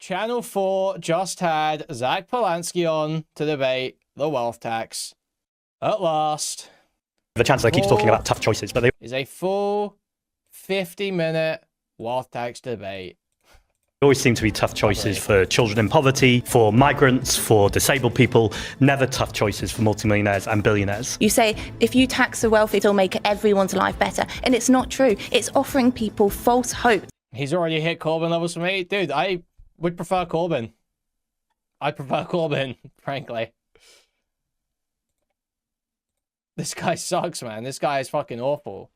Channel 4 just had Zack Polanski on to debate the wealth tax. At last. The Chancellor keeps talking about tough choices, but they is a full 50-minute wealth tax debate. always seem to be tough choices for children in poverty, for migrants, for disabled people, never tough choices for multimillionaires and billionaires. You say, if you tax the wealthy, it'll make everyone's life better. And it's not true. It's offering people false hope. He's already hit Corbyn levels for me. Dude, I would prefer Corbyn. I prefer Corbyn, frankly. This guy sucks, man. This guy is fucking awful.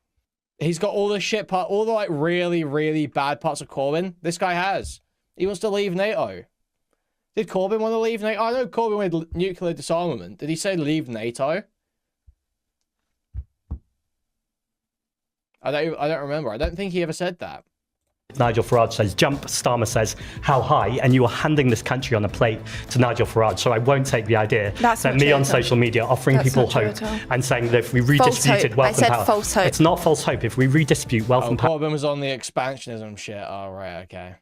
He's got all the shit part, all the like really, really bad parts of Corbyn. This guy has. He wants to leave NATO. Did Corbyn want to leave NATO? I know Corbyn wanted nuclear disarmament. Did he say leave NATO? I don't remember. I don't think he ever said that. Nigel Farage says jump, Starmer says how high, and you are handing this country on a plate to Nigel Farage. So I won't take the idea that me on social media offering people hope and saying that if we redistributed wealth and power, false hope. It's not false hope. If we redistribute wealth and power, Corbyn was on the expansionism shit. Oh right, okay.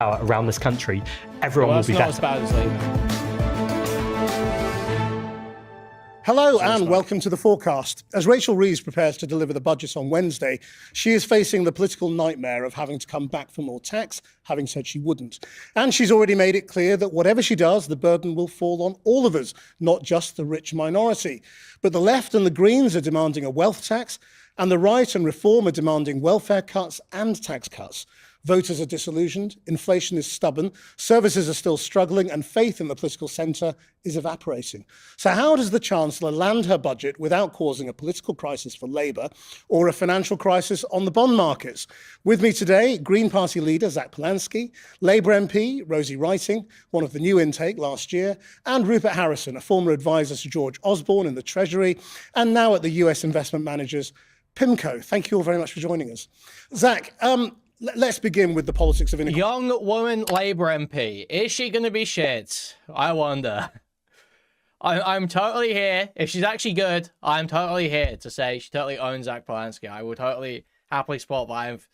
Around this country, everyone will be better. As bad as Labour. Hello and welcome to the Fourcast. As Rachel Reeves prepares to deliver the budget on Wednesday, she is facing the political nightmare of having to come back for more tax, having said she wouldn't. And she's already made it clear that whatever she does, the burden will fall on all of us, not just the rich minority. But the left and the Greens are demanding a wealth tax, and the right and Reform are demanding welfare cuts and tax cuts. Voters are disillusioned, inflation is stubborn, services are still struggling, and faith in the political centre is evaporating. So how does the Chancellor land her budget without causing a political crisis for Labour or a financial crisis on the bond markets? With me today, Green Party leader Zack Polanski, Labour MP Rosie Wrighting, one of the new intake last year, and Rupert Harrison, a former advisor to George Osborne in the Treasury, and now at the US investment managers PIMCO. Thank you all very much for joining us. Zack, let's begin with the politics of inequality. Young woman Labour MP. Is she going to be shit? I wonder. I'm totally here. If she's actually good, I'm totally here to say she totally owns Zack Polanski. I would totally happily support, but I have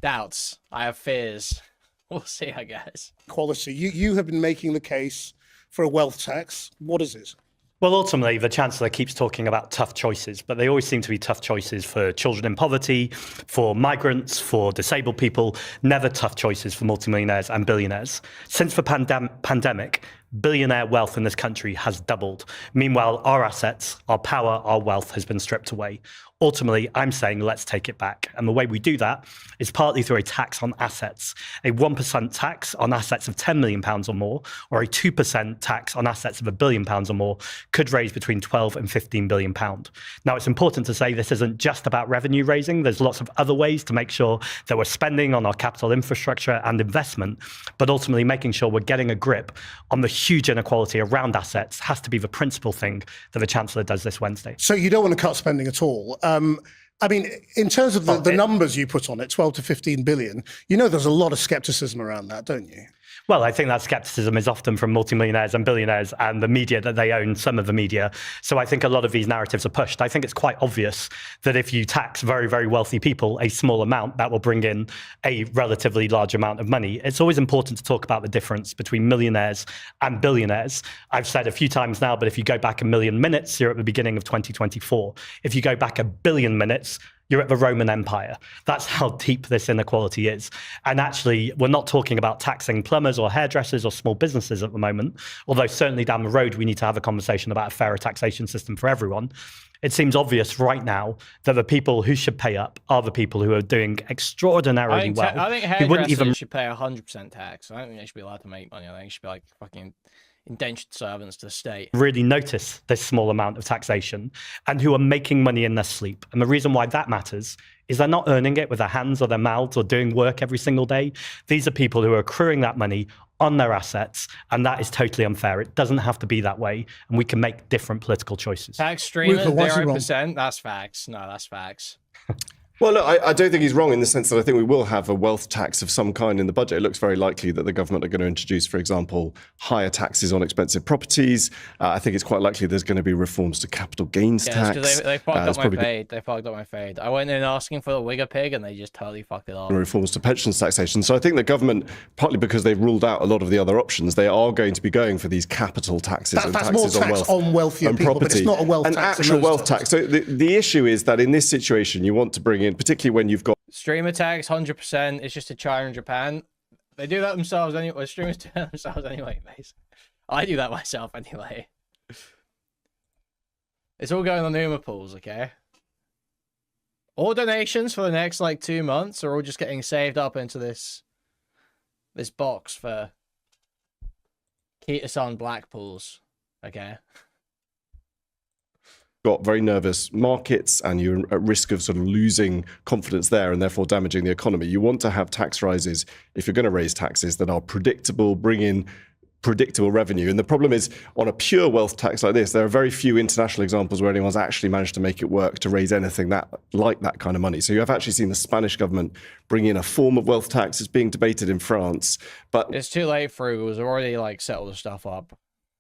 doubts. I have fears. We'll see, I guess. Quality. You have been making the case for a wealth tax. What is it? Well, ultimately, the Chancellor keeps talking about tough choices, but they always seem to be tough choices for children in poverty, for migrants, for disabled people, never tough choices for multimillionaires and billionaires. Since the pandemic, billionaire wealth in this country has doubled. Meanwhile, our assets, our power, our wealth has been stripped away. Ultimately, I'm saying let's take it back. And the way we do that is partly through a tax on assets, a 1% tax on assets of £10 million or more, or a 2% tax on assets of £1 billion or more could raise between 12 and 15 billion pounds. Now, it's important to say this isn't just about revenue raising. There's lots of other ways to make sure that we're spending on our capital infrastructure and investment, but ultimately making sure we're getting a grip on the huge inequality around assets has to be the principal thing that the Chancellor does this Wednesday. So you don't want to cut spending at all. I mean, in terms of the numbers you put on it, 12 to 15 billion, you know there's a lot of skepticism around that, don't you? Well, I think that skepticism is often from multimillionaires and billionaires and the media that they own, some of the media. So I think a lot of these narratives are pushed. I think it's quite obvious that if you tax very, very wealthy people a small amount, that will bring in a relatively large amount of money. It's always important to talk about the difference between millionaires and billionaires. I've said a few times now, but if you go back a million minutes, you're at the beginning of 2024. If you go back a billion minutes, you're at the Roman Empire. That's how deep this inequality is. And actually, we're not talking about taxing plumbers or hairdressers or small businesses at the moment, although certainly down the road, we need to have a conversation about a fairer taxation system for everyone. It seems obvious right now that the people who should pay up are the people who are doing extraordinarily well. I think hairdressers should pay 100% tax. I don't think they should be allowed to make money. I think they should be like fucking indentured servants to the state. Really notice this small amount of taxation and who are making money in their sleep. And the reason why that matters is they're not earning it with their hands or their mouths or doing work every single day. These are people who are accruing that money on their assets, and that is totally unfair. It doesn't have to be that way, and we can make different political choices. Tax stream at 0%, that's facts. No, that's facts. Well, look, I don't think he's wrong in the sense that I think we will have a wealth tax of some kind in the budget. It looks very likely that the government are going to introduce, for example, higher taxes on expensive properties. I think it's quite likely there's going to be reforms to capital gains tax. They fucked up my fade. They fucked up my fade. I went in asking for the Wigger pig and they just totally fucked it up. Reforms to pensions taxation. So I think the government, partly because they've ruled out a lot of the other options, they are going to be going for these capital taxes and that's taxes more on tax wealth on wealthier and people, property. but it's not a wealth An tax. actual wealth tax. So the issue is that in this situation, you want to bring in, particularly when you've got streamer tax, 100%. It's just a China and Japan. They do that themselves anyway. Streamers do that themselves anyway, mate. I do that myself anyway. It's all going on Numa pools, okay? All donations for the next like 2 months are all just getting saved up into this box for Kita-san black pools, okay? got very nervous markets and you're at risk of sort of losing confidence there and therefore damaging the economy. You want to have tax rises, if you're going to raise taxes, that are predictable, bring in predictable revenue. And the problem is, on a pure wealth tax like this, there are very few international examples where anyone's actually managed to make it work to raise anything like that kind of money. So you have actually seen the Spanish government bring in a form of wealth tax. It's being debated in France, but it's too late for it. It was already like settled the stuff up.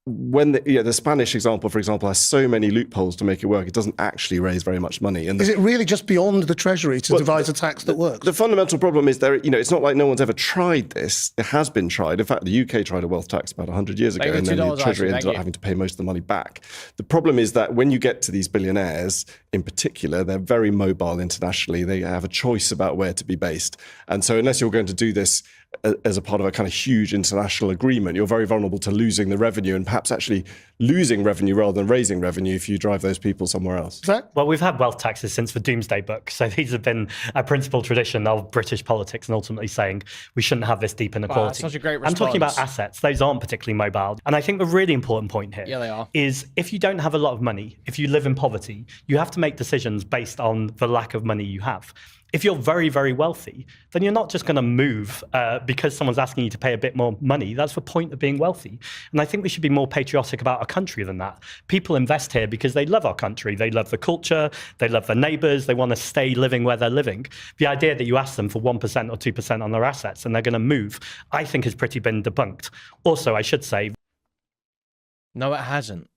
When the Spanish example, for example, has so many loopholes to make it work, it doesn't actually raise very much money. And is it really just beyond the Treasury to devise a tax that works? The fundamental problem is it's not like no one's ever tried this. It has been tried. In fact, the UK tried a wealth tax about 100 years ago, and then the Treasury ended up having to pay most of the money back. The problem is that when you get to these billionaires, in particular, they're very mobile internationally. They have a choice about where to be based. And so unless you're going to do this as a part of a kind of huge international agreement, you're very vulnerable to losing the revenue and perhaps actually losing revenue rather than raising revenue if you drive those people somewhere else. Well, we've had wealth taxes since the Doomsday Book. So these have been a principal tradition of British politics and ultimately saying we shouldn't have this deep inequality. Wow, that's such a great response. I'm talking about assets. Those aren't particularly mobile. And I think the really important point here is if you don't have a lot of money, if you live in poverty, you have to make decisions based on the lack of money you have. If you're very, very wealthy, then you're not just going to move because someone's asking you to pay a bit more money. That's the point of being wealthy. And I think we should be more patriotic about our country than that. People invest here because they love our country. They love the culture. They love their neighbours. They want to stay living where they're living. The idea that you ask them for 1% or 2% on their assets and they're going to move, I think has pretty been debunked. Also, I should say... No, it hasn't.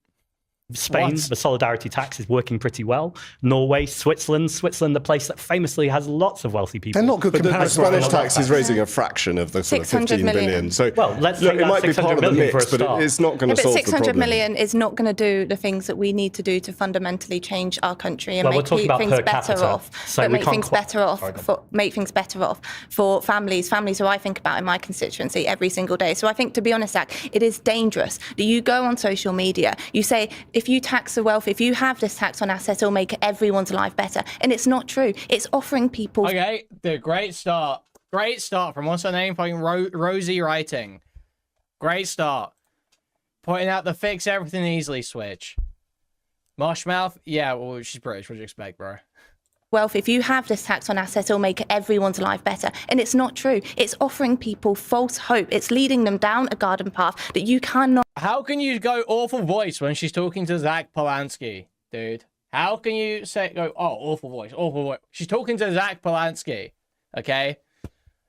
Spain, the solidarity tax is working pretty well. Norway, Switzerland, the place that famously has lots of wealthy people. They're not good comparisons. The Spanish tax is raising a fraction of the sort of 15 billion. So let's look, it might be part of the mix, but it's not going to solve the problem. 600 million is not going to do the things that we need to do to fundamentally change our country and make things better off. So make things better off for families who I think about in my constituency every single day. So I think, to be honest, Zach, it is dangerous that you go on social media, you say, if you tax the wealth, if you have this tax on assets, it'll make everyone's life better. And it's not true. It's offering people... Okay, the great start. Great start from what's her name? Fucking Rosie Wrighting. Great start. Pointing out the fix everything easily switch. Marshmouth? Yeah, well, she's British. What do you expect, bro? Wealth, if you have this tax on assets, it'll make everyone's life better. And it's not true. It's offering people false hope. It's leading them down a garden path that you cannot... How can you go awful voice when she's talking to Zack Polanski, dude? How can you go, oh, awful voice, awful voice? She's talking to Zack Polanski, okay?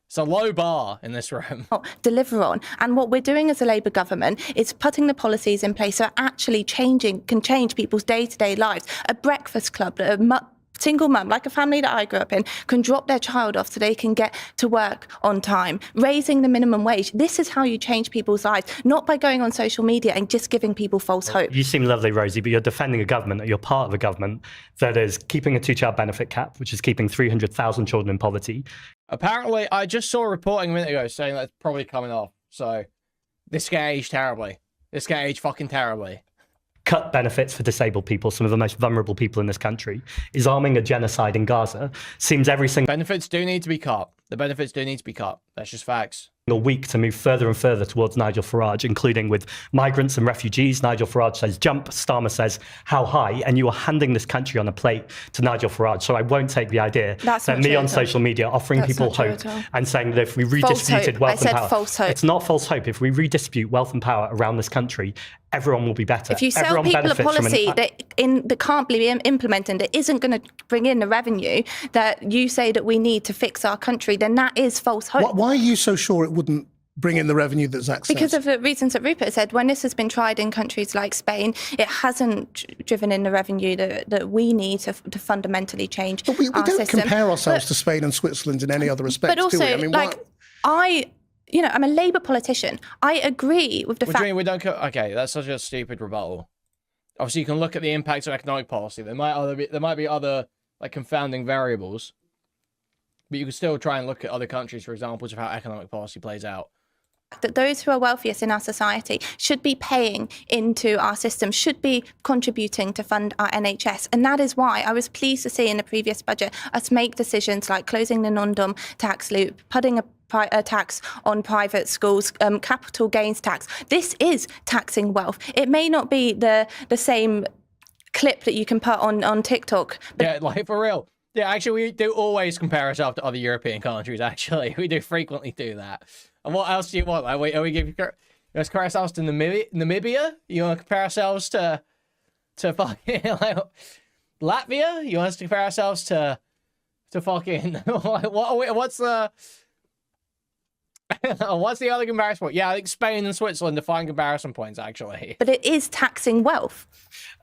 It's a low bar in this room. Deliver on. And what we're doing as a Labour government is putting the policies in place that actually can change people's day-to-day lives. A breakfast club, single mum, like a family that I grew up in, can drop their child off so they can get to work on time. Raising the minimum wage. This is how you change people's lives, not by going on social media and just giving people false hope. You seem lovely, Rosie, but you're defending a government, or you're part of a government that is keeping a two-child benefit cap, which is keeping 300,000 children in poverty. Apparently, I just saw reporting a minute ago saying that's probably coming off. So, this guy aged terribly. This guy aged fucking terribly. Cut benefits for disabled people, some of the most vulnerable people in this country, is arming a genocide in Gaza. Seems every single... Benefits do need to be cut. The benefits do need to be cut. That's just facts. ...week to move further and further towards Nigel Farage, including with migrants and refugees. Nigel Farage says jump, Starmer says how high, and you are handing this country on a plate to Nigel Farage. So I won't take the idea that me on social media offering people hope and saying that if we redistributed wealth and power... false hope. It's not false hope. If we redistribute wealth and power around this country, everyone will be better. If you sell Everyone people a benefits from policy that can't be implemented, that isn't going to bring in the revenue that you say that we need to fix our country, then that is false hope. Why are you so sure it wouldn't bring in the revenue that Zack says? Because of the reasons that Rupert said. When this has been tried in countries like Spain, it hasn't driven in the revenue that we need to fundamentally change but we our don't system. compare ourselves to Spain and Switzerland in any other respect, But also, do we? I mean, I'm a Labour politician. I agree with the fact... we don't... Okay, that's such a stupid rebuttal. Obviously, you can look at the impacts of economic policy. There might be other like confounding variables, but you can still try and look at other countries for examples of how economic policy plays out. That those who are wealthiest in our society should be paying into our system, should be contributing to fund our NHS. And that is why I was pleased to see in the previous budget us make decisions like closing the non-dom tax loop, putting a tax on private schools, capital gains tax. This is taxing wealth. It may not be the same clip that you can put on TikTok. But yeah, like for real. Yeah, actually, we do always compare ourselves to other European countries, actually. We do frequently do that. And what else do you want? Like, we give you want to compare ourselves to Namibia? You want to compare ourselves to fucking like Latvia? You want us to compare ourselves to fucking what's the what's the other comparison point? Yeah, I think Spain and Switzerland are fine comparison points, actually. But it is taxing wealth.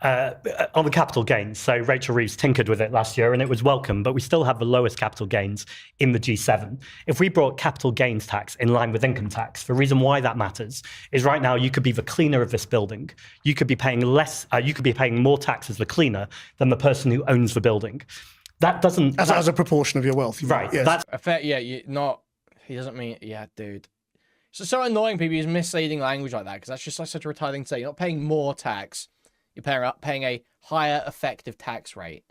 On the capital gains, so Rachel Reeves tinkered with it last year and it was welcome, but we still have the lowest capital gains in the G7. If we brought capital gains tax in line with income tax, the reason why that matters is right now you could be the cleaner of this building. You could be paying more tax as the cleaner than the person who owns the building. That doesn't... As a proportion of your wealth. Right. Yes. That's a fair, he doesn't mean, yeah, dude. It's so annoying people use misleading language like that because that's just like such a retarded thing to say. You're not paying more tax. You're paying a higher effective tax rate.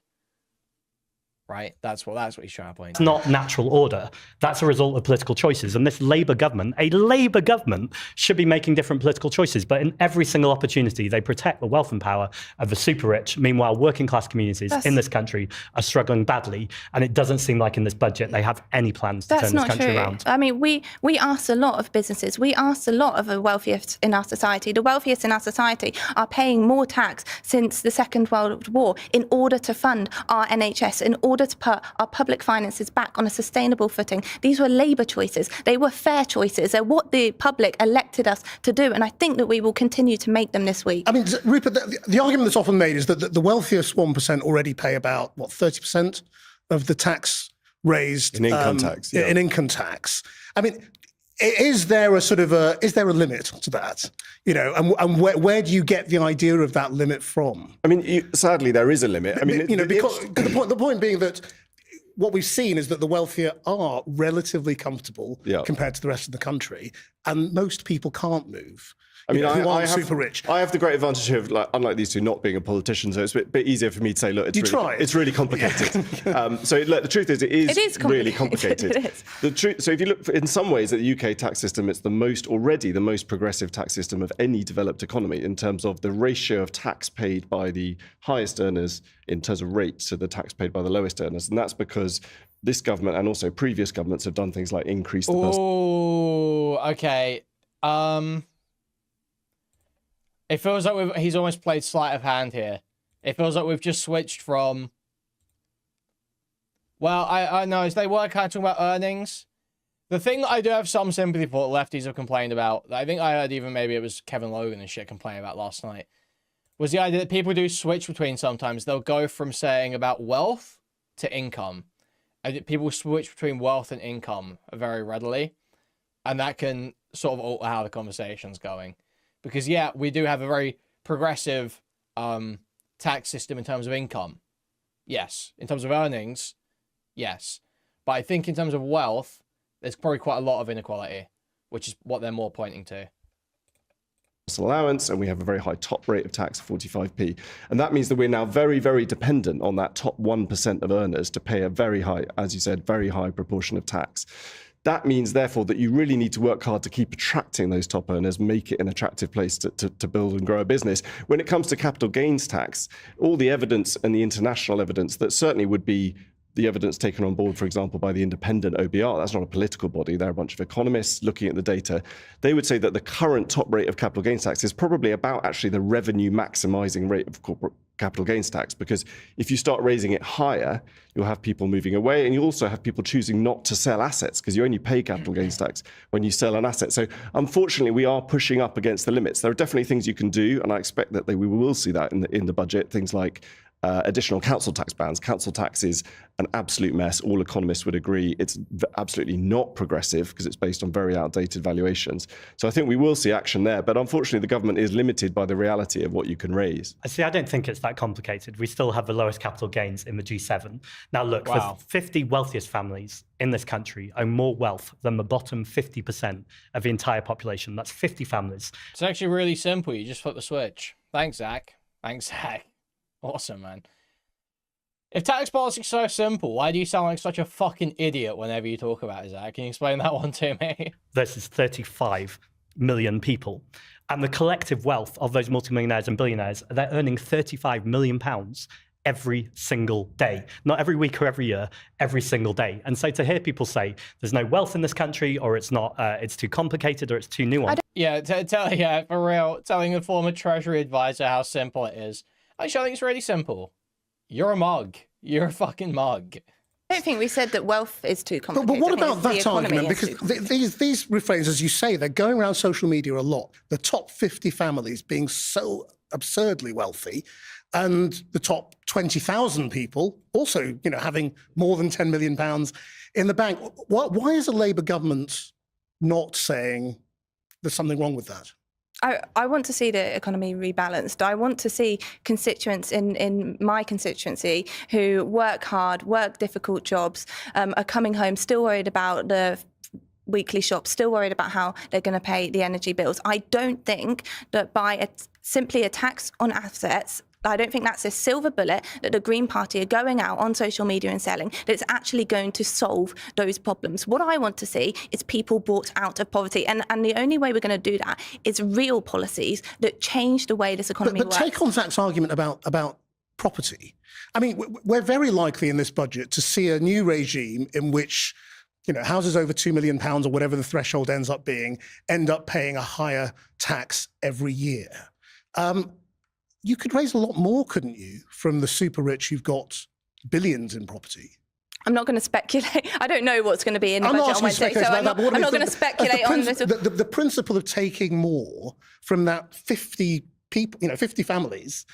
Right? That's what he's trying to point. It's not natural order. That's a result of political choices. And this Labour government, a Labour government, should be making different political choices. But in every single opportunity, they protect the wealth and power of the super rich. Meanwhile, working class communities in this country are struggling badly. And it doesn't seem like in this budget they have any plans to turn this country around. I mean, we asked a lot of businesses. We asked a lot of the wealthiest in our society. The wealthiest in our society are paying more tax since the Second World War in order to fund our NHS, in order to put our public finances back on a sustainable footing. These were Labour choices. They were fair choices. They're what the public elected us to do. And I think that we will continue to make them this week. I mean, Rupert, the argument that's often made is that the wealthiest 1% already pay about, 30% of the tax raised in income tax. Yeah. In income tax. I mean, is there a limit to that? You know, and where do you get the idea of that limit from? I mean, sadly, there is a limit. I mean, because the point being that what we've seen is that the wealthier are relatively comfortable compared to the rest of the country, and most people can't move. I mean, I have super rich. I have the great advantage of, like, unlike these two, not being a politician, so it's a bit easier for me to say, look, it's really complicated. So look, the truth is, it is really complicated. It is. The truth. So if you look, in some ways, at the UK tax system, it's already the most progressive tax system of any developed economy in terms of the ratio of tax paid by the highest earners in terms of rates to the tax paid by the lowest earners, and that's because this government and also previous governments have done things like increase the. Oh, okay. It feels like he's almost played sleight of hand here. It feels like we've just switched from... Well, I know, they were kind of talking about earnings. The thing that I do have some sympathy for, lefties have complained about, I think I heard even maybe it was Kevin Logan and shit complaining about last night, was the idea that people do switch between sometimes. They'll go from saying about wealth to income. And people switch between wealth and income very readily. And that can sort of alter how the conversation's going. Because, yeah, we do have a very progressive tax system in terms of income. Yes. In terms of earnings, yes. But I think in terms of wealth, there's probably quite a lot of inequality, which is what they're more pointing to. Allowance, and we have a very high top rate of tax of 45p. And that means that we're now very, very dependent on that top 1% of earners to pay a very high, as you said, very high proportion of tax. That means, therefore, that you really need to work hard to keep attracting those top earners, make it an attractive place to build and grow a business. When it comes to capital gains tax, all the evidence and the international evidence that certainly would be the evidence taken on board, for example, by the independent OBR, that's not a political body, they're a bunch of economists looking at the data, they would say that the current top rate of capital gains tax is probably about actually the revenue maximizing rate of corporate capital gains tax, because if you start raising it higher, you'll have people moving away, and you also have people choosing not to sell assets, because you only pay capital gains tax when you sell an asset. So unfortunately, we are pushing up against the limits. There are definitely things you can do, and I expect that we will see that in the budget, things like additional council tax bans. Council tax is an absolute mess. All economists would agree it's absolutely not progressive because it's based on very outdated valuations. So I think we will see action there. But unfortunately, the government is limited by the reality of what you can raise. See, I don't think it's that complicated. We still have the lowest capital gains in the G7. Now, look, the 50 wealthiest families in this country own more wealth than the bottom 50% of the entire population. That's 50 families. It's actually really simple. You just flip the switch. Thanks, Zach. Thanks, Zach. Awesome, man. If tax policy is so simple, why do you sound like such a fucking idiot whenever you talk about it, Zach? Can you explain that one to me? Versus 35 million people. And the collective wealth of those multimillionaires and billionaires, they're earning £35 million every single day. Not every week or every year, every single day. And so to hear people say there's no wealth in this country, or it's not, it's too complicated, or it's too nuanced. Yeah, for real, telling a former Treasury advisor how simple it is. Actually, I think it's really simple. You're a mug. You're a fucking mug. I don't think we said that wealth is too complicated. But what about that argument? Because these refrains, as you say, they're going around social media a lot. The top 50 families being so absurdly wealthy, and the top 20,000 people also, having more than £10 million in the bank. Why is the Labour government not saying there's something wrong with that? I want to see the economy rebalanced. I want to see constituents in my constituency who work hard, work difficult jobs, are coming home still worried about the weekly shop, still worried about how they're going to pay the energy bills. I don't think that by simply a tax on assets, I don't think that's a silver bullet that the Green Party are going out on social media and selling, that's actually going to solve those problems. What I want to see is people brought out of poverty. And the only way we're going to do that is real policies that change the way this economy works. But take on Zach's argument about property. I mean, we're very likely in this budget to see a new regime in which houses over £2 million or whatever the threshold ends up being, end up paying a higher tax every year. You could raise a lot more, couldn't you, from the super rich who've got billions in property? I'm not going to speculate. I don't know what's going to be in the budget on Wednesday, so I'm not going to speculate on this. The principle of taking more from that 50 people, 50 families,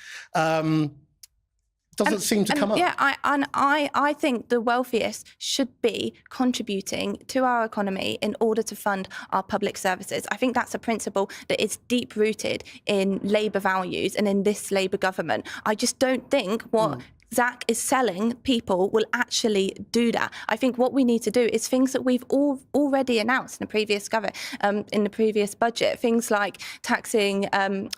doesn't seem to come up. Yeah, I think the wealthiest should be contributing to our economy in order to fund our public services. I think that's a principle that is deep rooted in Labour values and in this Labour government. I just don't think what Zach is selling people will actually do that. I think what we need to do is things that we've already announced in the previous budget, things like taxing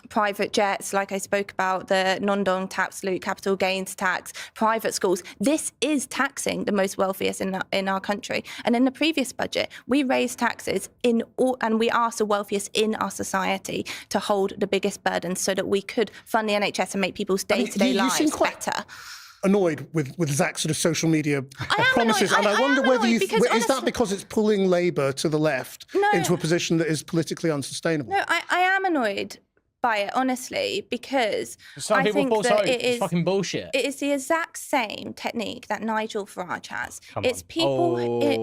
private jets, like I spoke about, the non-dom absolute capital gains tax, private schools. This is taxing the most wealthiest in our country. And in the previous budget, we raised taxes and we asked the wealthiest in our society to hold the biggest burdens so that we could fund the NHS and make people's day-to-day lives better. Annoyed with Zach's sort of social media promises, and I wonder whether is that because it's pulling Labour to the left into a position that is politically unsustainable? No, I am annoyed by it, honestly, because some people think that it's fucking bullshit. It is the exact same technique that Nigel Farage has. People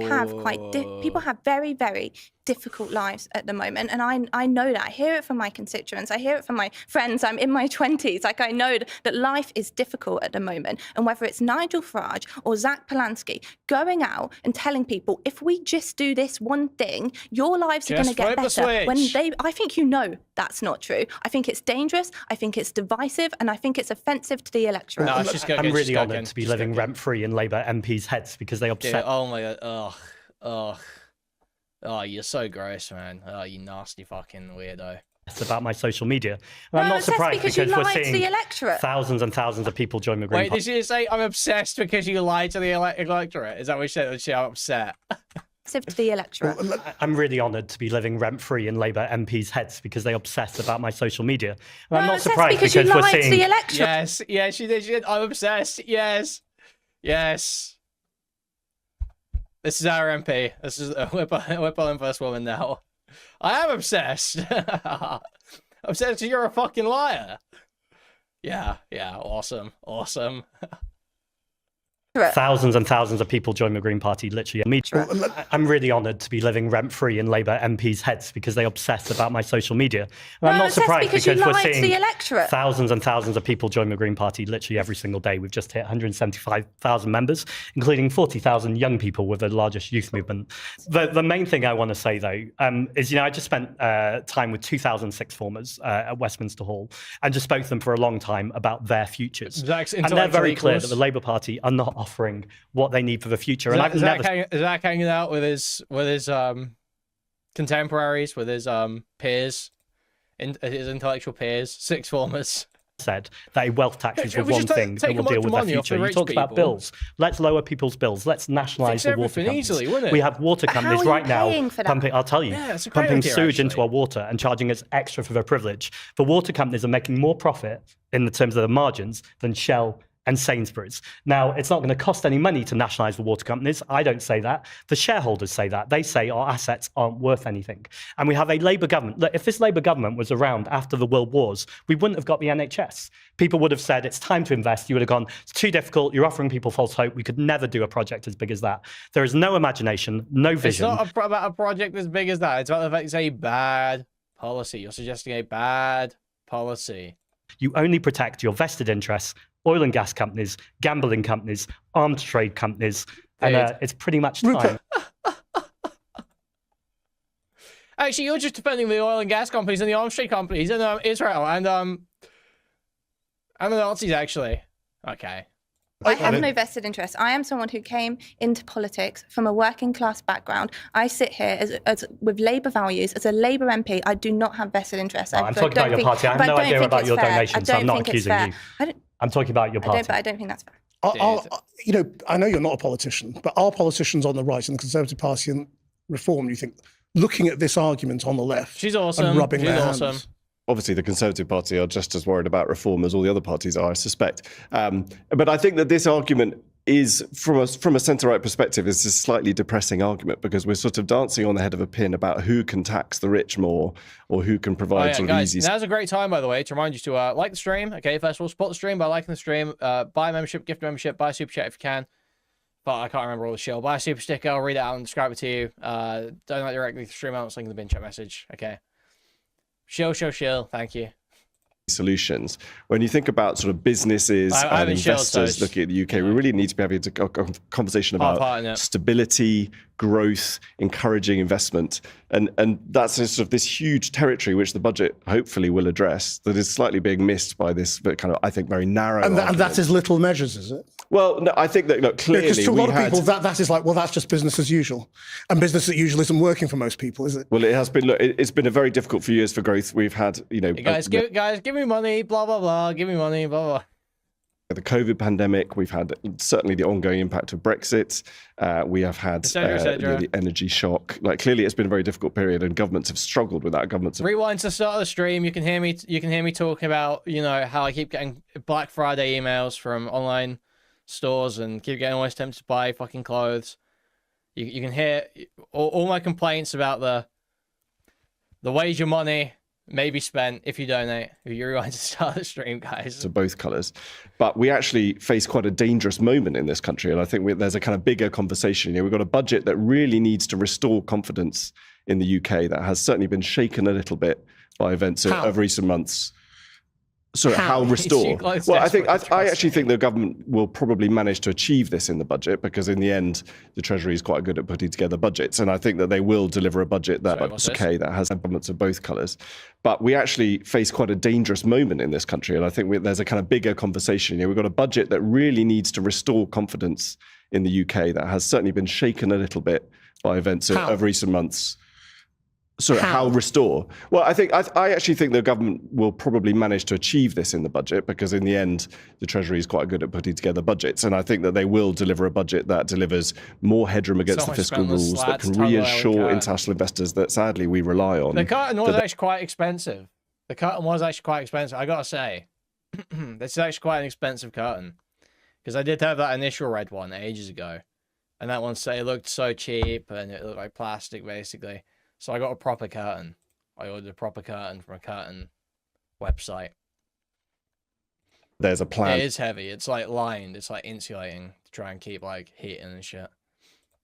have very, very difficult lives at the moment, and I know that. I hear it from my constituents. I hear it from my friends. I'm in my 20s. Like, I know that life is difficult at the moment, and whether it's Nigel Farage or Zack Polanski going out and telling people, if we just do this one thing, your lives are going to get better. I think that's not true. I think it's dangerous. I think it's divisive, and I think it's offensive to the electorate. No, I'm really honoured to be living rent-free in Labour MPs' heads because they upset. Oh my god! Oh, you're so gross, man. Oh, you nasty fucking weirdo. It's about my social media. I'm not surprised because we're seeing thousands and thousands of people join the Green Party. Wait, did you say I'm obsessed because you lied to the electorate? Is that what you said? I'm upset. To the electorate. I'm really honoured to be living rent-free in Labour MPs' heads because they obsess about my social media. And I'm not surprised because we're seeing... Yes, she did. I'm obsessed. Yes. This is our MP. This is we're pulling first woman now. I am obsessed. Obsessed. You're a fucking liar. Yeah. Awesome. Thousands and thousands of people join the Green Party, literally. I'm really honoured to be living rent-free in Labour MPs' heads because they obsess about my social media. And I'm not surprised because we're seeing thousands and thousands of people join the Green Party literally every single day. We've just hit 175,000 members, including 40,000 young people with the largest youth movement. The main thing I want to say, though, is, I just spent time with 2,000 sixth formers at Westminster Hall and just spoke to them for a long time about their futures. And they're very clear that the Labour Party are not offering what they need for the future. Is Zack hanging out with his contemporaries, with his peers, his intellectual peers, sixth formers? Said that a wealth tax is the one thing that will deal with their future. You talked about bills. Let's lower people's bills. Let's nationalise the water companies. Easily, wouldn't it? We have water companies right now pumping. I'll tell you, pumping sewage into our water and charging us extra for their privilege. The water companies are making more profit in the terms of the margins than Shell and Sainsbury's. Now, it's not going to cost any money to nationalise the water companies. I don't say that. The shareholders say that. They say our assets aren't worth anything. And we have a Labour government. Look, if this Labour government was around after the World Wars, we wouldn't have got the NHS. People would have said, it's time to invest. You would have gone, it's too difficult. You're offering people false hope. We could never do a project as big as that. There is no imagination, no vision. It's not about a project as big as that. It's about the fact it's a bad policy. You're suggesting a bad policy. You only protect your vested interests, oil and gas companies, gambling companies, arms trade companies, and it's pretty much time. Actually, you're just defending the oil and gas companies and the arms trade companies in Israel and the Nazis, actually. Okay. I have no vested interest. I am someone who came into politics from a working class background. I sit here with Labour values. As a Labour MP, I do not have vested interest. I'm talking about your party. I have no idea about your donations, so I'm not accusing you. I'm talking about your party. But I don't think that's fair. I know you're not a politician, but are politicians on the right in the Conservative Party and Reform, you think, looking at this argument on the left, she's awesome, and rubbing their hands? Obviously, the Conservative Party are just as worried about reform as all the other parties are, I suspect. But I think that this argument is, from a centre-right perspective, is a slightly depressing argument because we're sort of dancing on the head of a pin about who can tax the rich more or who can provide sort of easy... Now's a great time, by the way, to remind you to like the stream. Okay, first of all, support the stream by liking the stream. Buy a membership, gift a membership, buy a super chat if you can. But I can't remember all the shill. Buy a super sticker, I'll read it out and describe it to you. Donate directly to the stream, I'll link in the bin chat message. Okay. Shill. Thank you. Solutions. When you think about sort of businesses and investors looking at the UK, we really need to be having a conversation about stability, growth, encouraging investment. And that's sort of this huge territory which the budget hopefully will address that is slightly being missed by this kind of, I think, very narrow And that is little measures, is it? Well, no, I think that, look, clearly... Because to a lot of people, that is like, well, that's just business as usual. And business as usual isn't working for most people, is it? Well, it has been, look, it's been a very difficult few years for growth. We've had, Hey guys, give me money, blah, blah, blah, give me money, blah, blah. The COVID pandemic, we've had certainly the ongoing impact of Brexit. We have had the energy shock. Like, clearly, it's been a very difficult period, and governments have struggled with that. Rewind to the start of the stream. You can hear me. You can hear me talking about how I keep getting Black Friday emails from online stores and keep getting always tempted to buy fucking clothes. You can hear all my complaints about the ways your money may be spent if you donate. If you rewind to start the stream, guys. To both colours. But we actually face quite a dangerous moment in this country. And I think there's a kind of bigger conversation. We've got a budget that really needs to restore confidence in the UK that has certainly been shaken a little bit by events of recent months. Sorry, how restore? Well, I actually think the government will probably manage to achieve this in the budget because in the end, the Treasury is quite good at putting together budgets. And I think that they will deliver a budget that has governments of both colours. But we actually face quite a dangerous moment in this country. And I think there's a kind of bigger conversation. We've got a budget that really needs to restore confidence in the UK that has certainly been shaken a little bit by events of recent months. Sorry, how restore? Well, I actually think the government will probably manage to achieve this in the budget because in the end, the Treasury is quite good at putting together budgets. And I think that they will deliver a budget that delivers more headroom against the fiscal rules, that can reassure international investors that sadly we rely on. The curtain was actually quite expensive. I got to say. This is actually quite an expensive curtain because I did have that initial red one ages ago. And that one said it looked so cheap and it looked like plastic, basically. So I got a proper curtain. I ordered a proper curtain from a curtain website. There's a plan. It is heavy. It's like lined. It's like insulating to try and keep like heating and shit.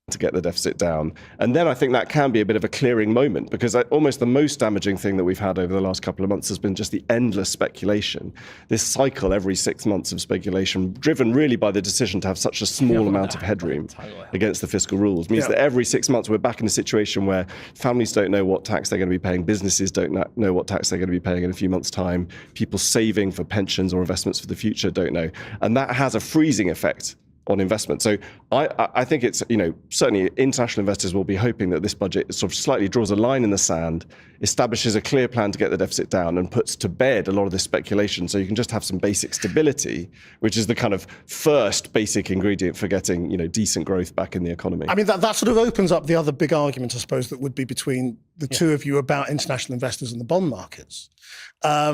To get the deficit down. And then I think that can be a bit of a clearing moment, because almost the most damaging thing that we've had over the last couple of months has been just the endless speculation. This cycle every 6 months of speculation, driven really by the decision to have such a small amount of headroom against the fiscal rules, means that every 6 months we're back in a situation where families don't know what tax they're going to be paying, businesses don't know what tax they're going to be paying in a few months' time, people saving for pensions or investments for the future don't know. And that has a freezing effect on investment. So I think it's, certainly international investors will be hoping that this budget sort of slightly draws a line in the sand, establishes a clear plan to get the deficit down, and puts to bed a lot of this speculation, so you can just have some basic stability, which is the kind of first basic ingredient for getting, decent growth back in the economy. I mean, that sort of opens up the other big argument, I suppose, that would be between the two of you about international investors and the bond markets. I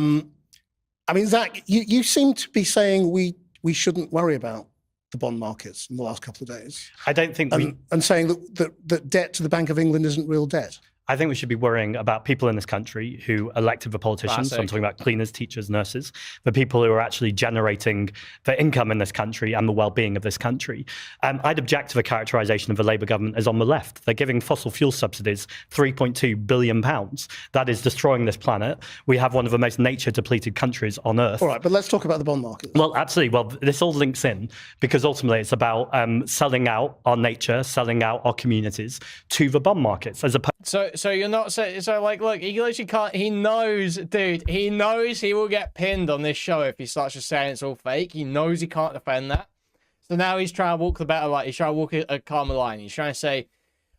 mean, Zack, you seem to be saying we shouldn't worry about the bond markets in the last couple of days. I don't think and saying that debt to the Bank of England isn't real debt. I think we should be worrying about people in this country who elected the politicians. So I'm talking about cleaners, teachers, nurses, the people who are actually generating the income in this country and the well-being of this country. I'd object to the characterization of the Labour government as on the left. They're giving fossil fuel subsidies £3.2 billion. That is destroying this planet. We have one of the most nature-depleted countries on Earth. All right, but let's talk about the bond market. Well, absolutely. Well, this all links in, because ultimately it's about selling out our nature, selling out our communities to the bond markets as opposed. So you're not saying, so like, look, he literally can't, he knows, dude, he knows he will get pinned on this show if he starts just saying it's all fake. He knows he can't defend that. So now he's trying to walk the better line. He's trying to walk a calmer line. He's trying to say,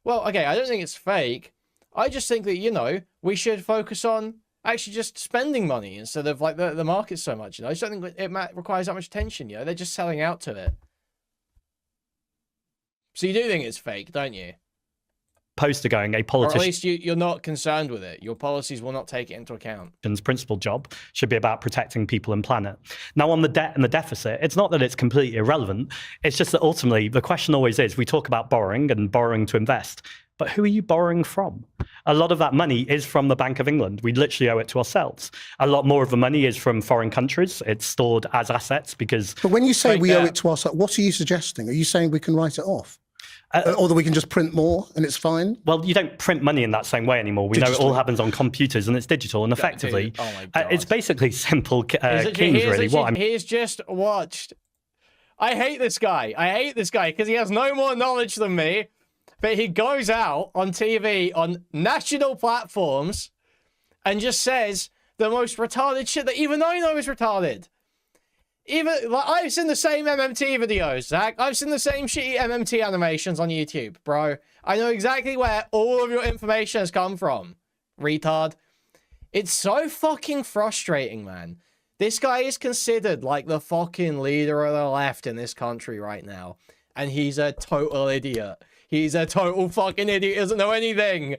well, okay, I don't think it's fake. I just think that, we should focus on actually just spending money instead of like the market so much, I just don't think it requires that much attention, They're just selling out to it. So you do think it's fake, don't you? Opposed to going a Or politician. at least you're not concerned with it. Your policies will not take it into account. Principal job should be about protecting people and planet. Now, on the debt and the deficit, it's not that it's completely irrelevant. It's just that ultimately the question always is, we talk about borrowing and borrowing to invest, but who are you borrowing from? A lot of that money is from the Bank of England. We literally owe it to ourselves. A lot more of the money is from foreign countries. It's stored as assets because... But when you say we owe it to ourselves, what are you suggesting? Are you saying we can write it off? Or that we can just print more and it's fine? Well, you don't print money in that same way anymore. We know it all happens on computers and it's digital. And effectively, it's basically simple Keynes, really. He's just watched. I hate this guy. I hate this guy because he has no more knowledge than me. But he goes out on TV on national platforms and just says the most retarded shit that even I know is retarded. Even like, I've seen the same MMT videos, Zach. I've seen the same shitty MMT animations on YouTube, bro. I know exactly where all of your information has come from, retard. It's so fucking frustrating, man. This guy is considered like the fucking leader of the left in this country right now. And he's a total idiot. He's a total fucking idiot. He doesn't know anything.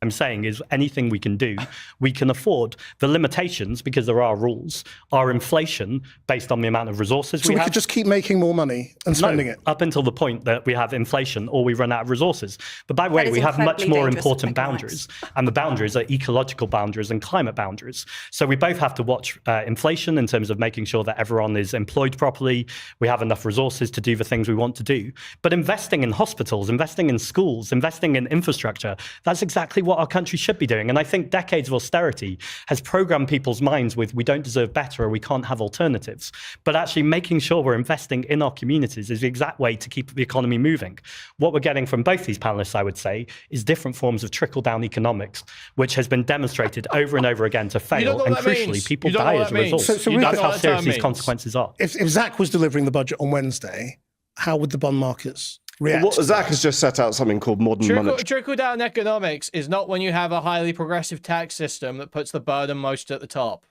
I'm saying is anything we can do, we can afford. The limitations, because there are rules, are inflation based on the amount of resources we have. So we could just keep making more money and spending it? Up until the point that we have inflation or we run out of resources. But by the way, we have much more important boundaries. And the boundaries are ecological boundaries and climate boundaries. So we both have to watch inflation in terms of making sure that everyone is employed properly. We have enough resources to do the things we want to do. But investing in hospitals, investing in schools, investing in infrastructure, that's exactly what our country should be doing. And I think decades of austerity has programmed people's minds with we don't deserve better or we can't have alternatives. But actually making sure we're investing in our communities is the exact way to keep the economy moving. What we're getting from both these panelists, I would say, is different forms of trickle-down economics, which has been demonstrated over and over again to fail. And crucially, people die as a result. So that's how serious these consequences are. If Zack was delivering the budget on Wednesday, how would the bond markets react? Well, Zack has just set out something called modern monetary. Trickle-down economics is not when you have a highly progressive tax system that puts the burden most at the top.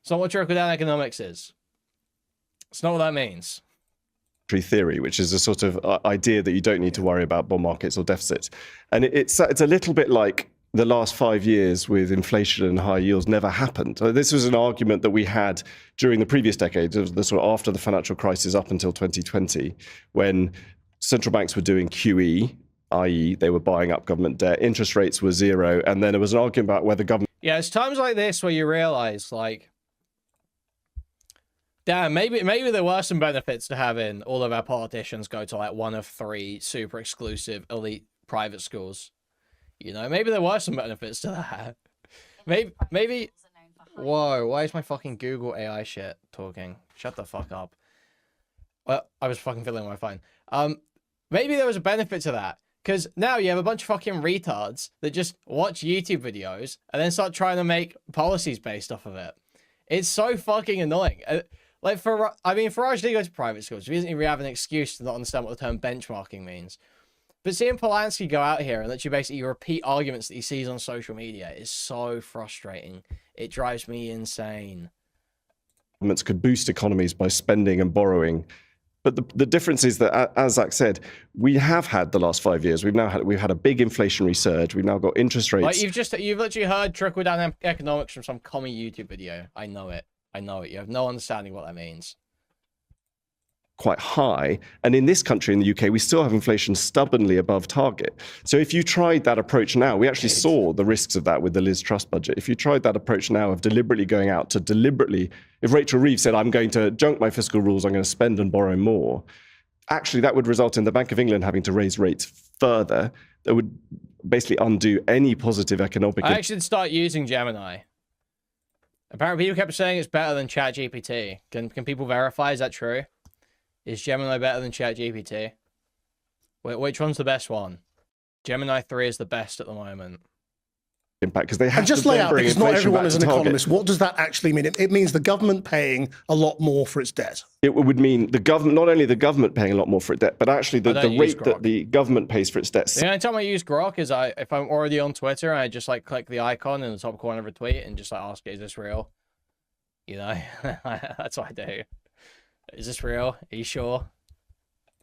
It's not what trickle-down economics is. It's not what that means. Theory, which is a sort of idea that you don't need to worry about bond markets or deficits. And it's a little bit like the last 5 years with inflation and high yields never happened. This was an argument that we had during the previous decade, the sort of after the financial crisis up until 2020, when central banks were doing QE, i.e. they were buying up government debt, interest rates were zero, and then there was an argument about whether government... Yeah, it's times like this where you realize, like, damn, maybe there were some benefits to having all of our politicians go to, like, one of 3 super exclusive elite private schools. You know, maybe there were some benefits to that. Maybe... Whoa, why is my fucking Google AI shit talking? Shut the fuck up. Well, I was fucking fiddling with my phone. Maybe there was a benefit to that. Because now you have a bunch of fucking retards that just watch YouTube videos and then start trying to make policies based off of it. It's so fucking annoying. Like, Farage did go to private schools. He doesn't even have an excuse to not understand what the term benchmarking means. But seeing Polanski go out here and let you basically repeat arguments that he sees on social media is so frustrating. It drives me insane. Governments could boost economies by spending and borrowing. But the difference is that, as Zack said, we have had the last 5 years. We've had a big inflationary surge. We've now got interest rates. Like you've literally heard trickle down economics from some commie YouTube video. I know it. You have no understanding what that means. Quite high. And in this country, in the UK, we still have inflation stubbornly above target. So if you tried that approach now, we actually saw the risks of that with the Liz Truss budget. If you tried that approach now of deliberately going out to if Rachel Reeves said, I'm going to junk my fiscal rules, I'm going to spend and borrow more, actually that would result in the Bank of England having to raise rates further. That would basically undo any positive economic... I actually start using Gemini. Apparently people kept saying it's better than ChatGPT. Can people verify? Is that true? Is Gemini better than ChatGPT? Which one's the best one? Gemini 3 is the best at the moment. Impact, because they have and just to lay out, because not everyone is an economist. What does that actually mean? It means the government paying a lot more for its debt. It would mean the government, not only the government paying a lot more for its debt, but actually the rate that the government pays for its debt. The only time I use Grok is if I'm already on Twitter and I just like click the icon in the top corner of a tweet and just like ask, is this real? You know, that's what I do. Is this real? Are you sure?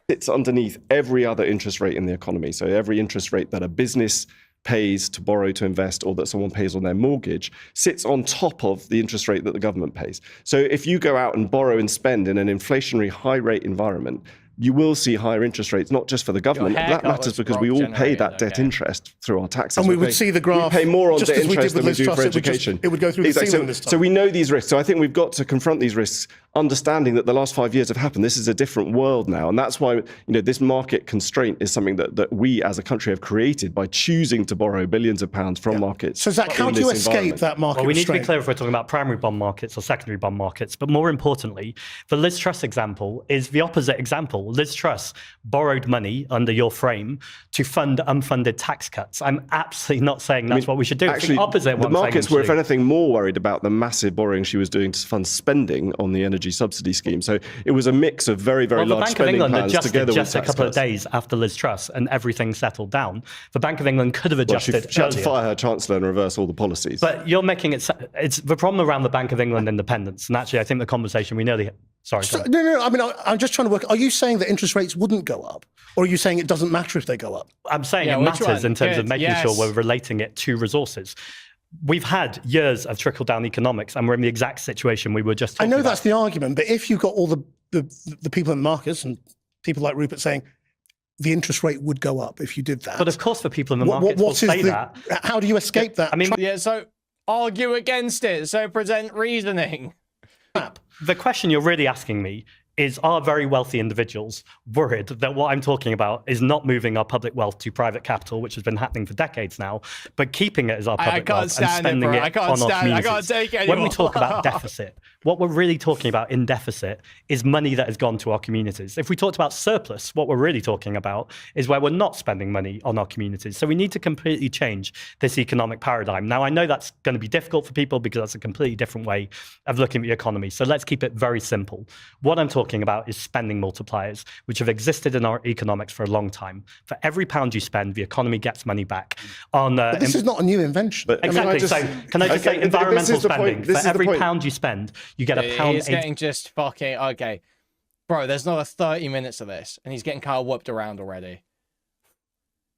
It's underneath every other interest rate in the economy. So every interest rate that a business pays to borrow to invest or that someone pays on their mortgage sits on top of the interest rate that the government pays. So if you go out and borrow and spend in an inflationary high rate environment, you will see higher interest rates, not just for the government. That matters because we all pay that debt interest through our taxes. And we would see the graph. We pay more on debt interest than we do for education. It would go through the ceiling this time. So we know these risks. So I think we've got to confront these risks, understanding that the last 5 years have happened. This is a different world now. And that's why, this market constraint is something that we as a country have created by choosing to borrow billions of pounds from markets. So Zack, how do you escape that market Well, we need to be constraint? clear if we're talking about primary bond markets or secondary bond markets. But more importantly, the Liz Truss example is the opposite example. Liz Truss borrowed money under your frame to fund unfunded tax cuts. I'm absolutely not saying that's what we should do. Actually, it's the opposite. The markets were, if anything, more worried about the massive borrowing she was doing to fund spending on the energy subsidy scheme. So it was a mix of very, very large spending plans together with tax cuts. The Bank of England adjusted just a couple of days after Liz Truss and everything settled down. The Bank of England could have adjusted she had to fire her chancellor and reverse all the policies. But you're making it's the problem around the Bank of England independence. And actually, I think the conversation we nearly... Sorry. No. I mean, I'm just trying to work. Are you saying that interest rates wouldn't go up? Or are you saying it doesn't matter if they go up? I'm saying it matters in terms of making sure we're relating it to resources. We've had years of trickle-down economics, and we're in the exact situation we were just talking about. I know that's the argument, but if you've got all the people in the markets and people like Rupert saying the interest rate would go up if you did that. But of course, the people in the markets will say that. How do you escape that? I mean, so argue against it. So present reasoning. The question you're really asking me is, are very wealthy individuals worried that what I'm talking about is not moving our public wealth to private capital, which has been happening for decades now, but keeping it as our public wealth and spending it on our communities? I can't take it anymore. When we talk about deficit, what we're really talking about in deficit is money that has gone to our communities. If we talked about surplus, what we're really talking about is where we're not spending money on our communities. So we need to completely change this economic paradigm. Now, I know that's going to be difficult for people because that's a completely different way of looking at the economy. So let's keep it very simple. What I'm talking about is spending multipliers, which have existed in our economics for a long time. For every pound you spend, the economy gets money back. But this is not a new invention. But exactly. Can I just say environmental spending? For every pound you spend, you get a pound. He's getting just fucking okay, bro. There's another 30 minutes of this, and he's getting kind of whooped around already.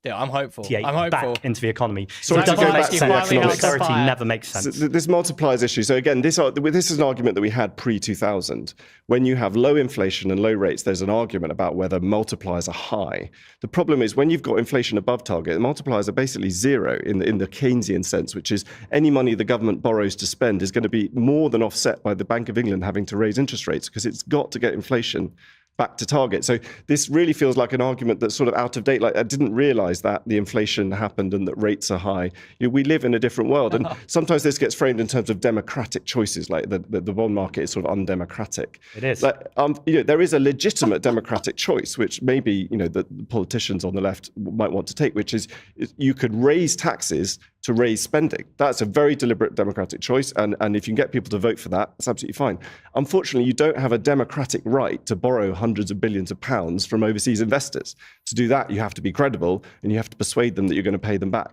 Yeah, I'm hopeful. I'm hopeful. Back into the economy. So it doesn't make sense. economics. Austerity never makes sense. So this multipliers issue. So again, this is an argument that we had pre-2000. When you have low inflation and low rates, there's an argument about whether multipliers are high. The problem is when you've got inflation above target, the multipliers are basically zero in the Keynesian sense, which is any money the government borrows to spend is going to be more than offset by the Bank of England having to raise interest rates because it's got to get inflation back to target. So this really feels like an argument that's sort of out of date. Like I didn't realize that the inflation happened and that rates are high. We live in a different world. And sometimes this gets framed in terms of democratic choices, like the bond market is sort of undemocratic. It is. Like, there is a legitimate democratic choice, which maybe, the politicians on the left might want to take, which is you could raise taxes to raise spending. That's a very deliberate democratic choice. And if you can get people to vote for that, that's absolutely fine. Unfortunately, you don't have a democratic right to borrow hundreds of billions of pounds from overseas investors. To do that, you have to be credible and you have to persuade them that you're going to pay them back.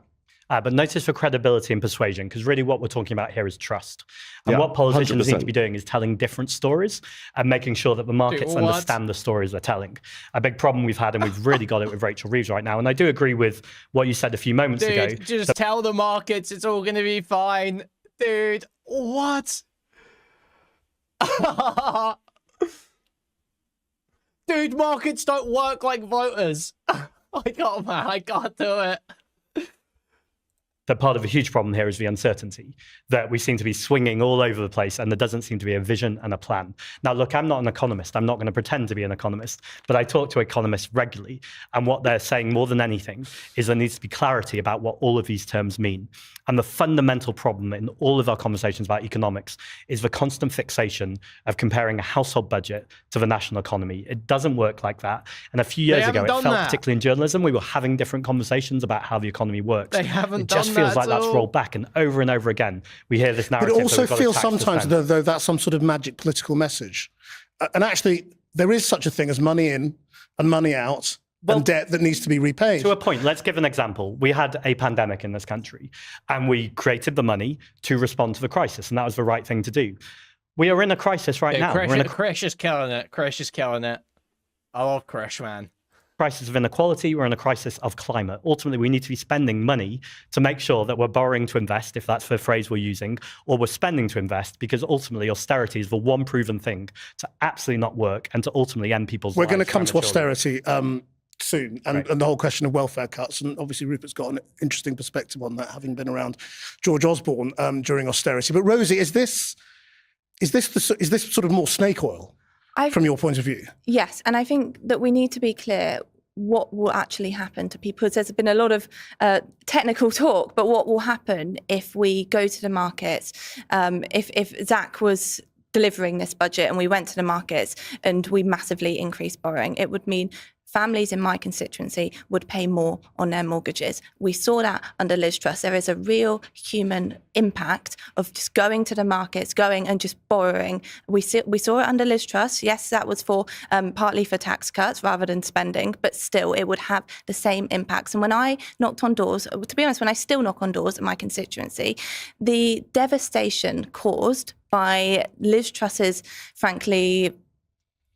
But notice for credibility and persuasion, because really what we're talking about here is trust. And what politicians 100%. need to be doing is telling different stories and making sure that the markets understand the stories they're telling. A big problem we've had, and we've really got it with Rachel Reeves right now, and I do agree with what you said a few moments ago. Just tell the markets it's all going to be fine. Dude, what? Dude, markets don't work like voters. I can't do it. That part of a huge problem here is the uncertainty, that we seem to be swinging all over the place and there doesn't seem to be a vision and a plan. Now, look, I'm not an economist. I'm not going to pretend to be an economist, but I talk to economists regularly. And what they're saying more than anything is there needs to be clarity about what all of these terms mean. And the fundamental problem in all of our conversations about economics is the constant fixation of comparing a household budget to the national economy. It doesn't work like that. And a few years ago, it felt, particularly in journalism, we were having different conversations about how the economy works. They haven't done that. It just feels like that's rolled back, and over again, we hear this narrative. But it also feels sometimes, though, that's some sort of magic political message. And actually, there is such a thing as money in and money out. And debt that needs to be repaid. To a point, let's give an example. We had a pandemic in this country and we created the money to respond to the crisis, and that was the right thing to do. We are in a crisis right now. Krish is killing it. Krish is killing it. I love Krish, man. Crisis of inequality, we're in a crisis of climate. Ultimately, we need to be spending money to make sure that we're borrowing to invest, if that's the phrase we're using, or we're spending to invest, because ultimately austerity is the one proven thing to absolutely not work and to ultimately end people's lives. We're going to come to austerity soon, and the whole question of welfare cuts, and obviously Rupert's got an interesting perspective on that, having been around George Osborne during austerity. But Rosie, is this sort of more snake oil from your point of view? Yes, and I think that we need to be clear what will actually happen to people. There's been a lot of technical talk, but what will happen if we go to the markets? If Zack was delivering this budget and we went to the markets and we massively increased borrowing, it would mean families in my constituency would pay more on their mortgages. We saw that under Liz Truss. There is a real human impact of just going to the markets, going and just borrowing. We saw it under Liz Truss. Yes, that was for partly for tax cuts rather than spending, but still it would have the same impacts. And when I knocked on doors, to be honest, when I still knock on doors in my constituency, the devastation caused by Liz Truss's, frankly,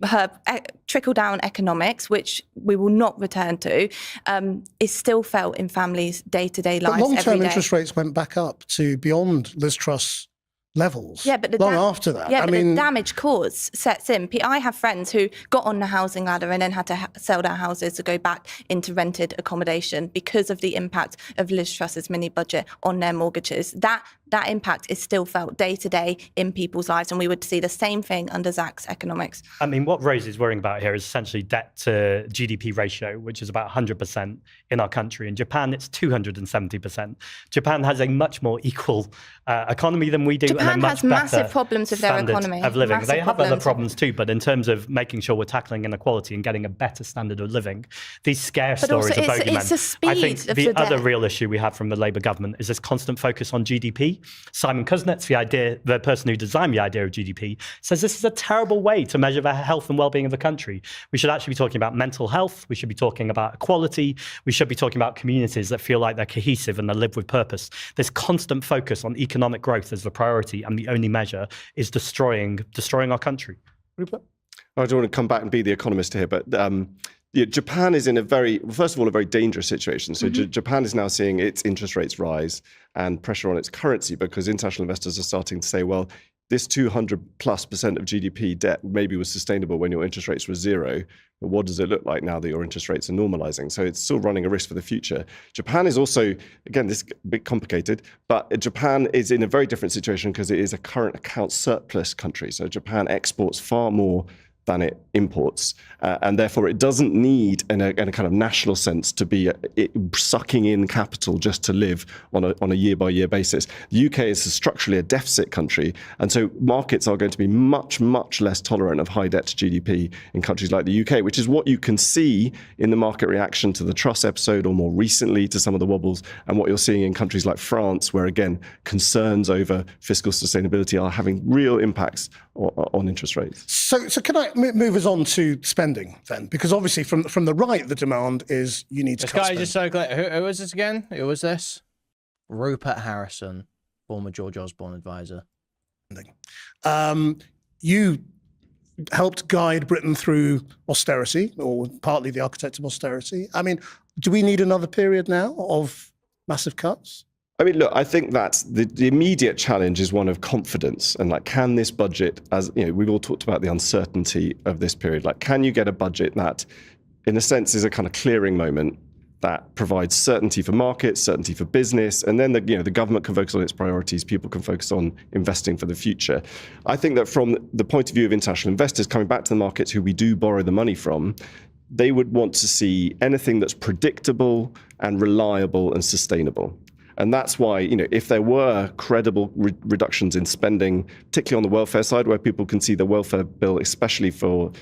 her trickle-down economics, which we will not return to, is still felt in families' day-to-day lives. But long-term interest rates went back up to beyond Liz Truss levels. Yeah, but after that, yeah, the damage caused sets in. I have friends who got on the housing ladder and then had to sell their houses to go back into rented accommodation because of the impact of Liz Truss's mini budget on their mortgages. That impact is still felt day to day in people's lives, and we would see the same thing under Zack's economics. I mean, what Rose is worrying about here is essentially debt to GDP ratio, which is about 100% in our country. In Japan, it's 270%. Japan has a much more equal economy than we do. Japan has massive problems with their economy. Of living. They have other problems too, but in terms of making sure we're tackling inequality and getting a better standard of living, these scare stories of bogeymen. It's the speed I think of the the other debt. real issue we have from the Labour government is this constant focus on GDP. Simon Kuznets, the person who designed the idea of GDP, says this is a terrible way to measure the health and well-being of the country. We should actually be talking about mental health. We should be talking about equality. We should be talking about communities that feel like they're cohesive and they live with purpose. This constant focus on economic growth as the priority and the only measure is destroying our country. Rupert? I don't want to come back and be the economist here, but Japan is in first of all, a very dangerous situation. So Japan is now seeing its interest rates rise and pressure on its currency because international investors are starting to say, well, this 200+% of GDP debt maybe was sustainable when your interest rates were zero, but what does it look like now that your interest rates are normalizing? So it's still running a risk for the future. Japan is also, again, this is a bit complicated, but Japan is in a very different situation because it is a current account surplus country. So Japan exports far more than it imports. And therefore, it doesn't need, in a kind of national sense, to be sucking in capital just to live on a year-by-year basis. The UK is structurally a deficit country, and so markets are going to be much, much less tolerant of high debt to GDP in countries like the UK, which is what you can see in the market reaction to the Truss episode, or more recently to some of the wobbles, and what you're seeing in countries like France, where, again, concerns over fiscal sustainability are having real impacts on interest rates. So can I move us on to spending then? Because obviously from the right, the demand is you need to cut spending. Just so clear. Who was this again? Who was this? Rupert Harrison, former George Osborne advisor. You helped guide Britain through austerity, or partly the architect of austerity. I mean, do we need another period now of massive cuts? I mean, look, I think that the immediate challenge is one of confidence. And like, can this budget, as you know, we've all talked about the uncertainty of this period, like, can you get a budget that, in a sense, is a kind of clearing moment that provides certainty for markets, certainty for business, and then the government can focus on its priorities, people can focus on investing for the future. I think that from the point of view of international investors coming back to the markets who we do borrow the money from, they would want to see anything that's predictable and reliable and sustainable. And that's why, if there were credible reductions in spending, particularly on the welfare side, where people can see the welfare bill, especially for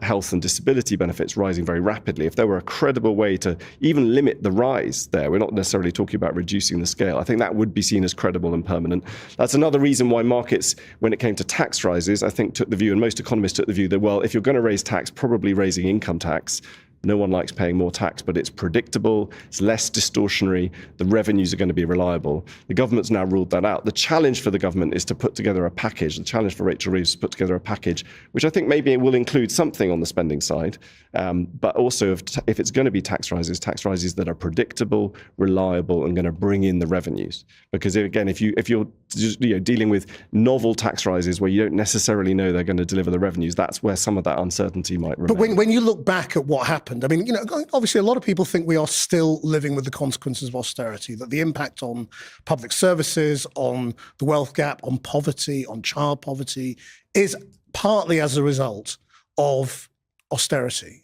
health and disability benefits, rising very rapidly, if there were a credible way to even limit the rise there, we're not necessarily talking about reducing the scale, I think that would be seen as credible and permanent. That's another reason why markets, when it came to tax rises, I think took the view, and most economists took the view that, well, if you're going to raise tax, probably raising income tax. No one likes paying more tax, but it's predictable, it's less distortionary, the revenues are going to be reliable. The government's now ruled that out. The challenge for the government is to put together a package. The challenge for Rachel Reeves is to put together a package, which I think maybe it will include something on the spending side, but also if it's going to be tax rises that are predictable, reliable, and going to bring in the revenues. Because again, if you're just, dealing with novel tax rises where you don't necessarily know they're going to deliver the revenues, that's where some of that uncertainty might remain. But when you look back at what happened, I mean, obviously a lot of people think we are still living with the consequences of austerity, that the impact on public services, on the wealth gap, on poverty, on child poverty is partly as a result of austerity.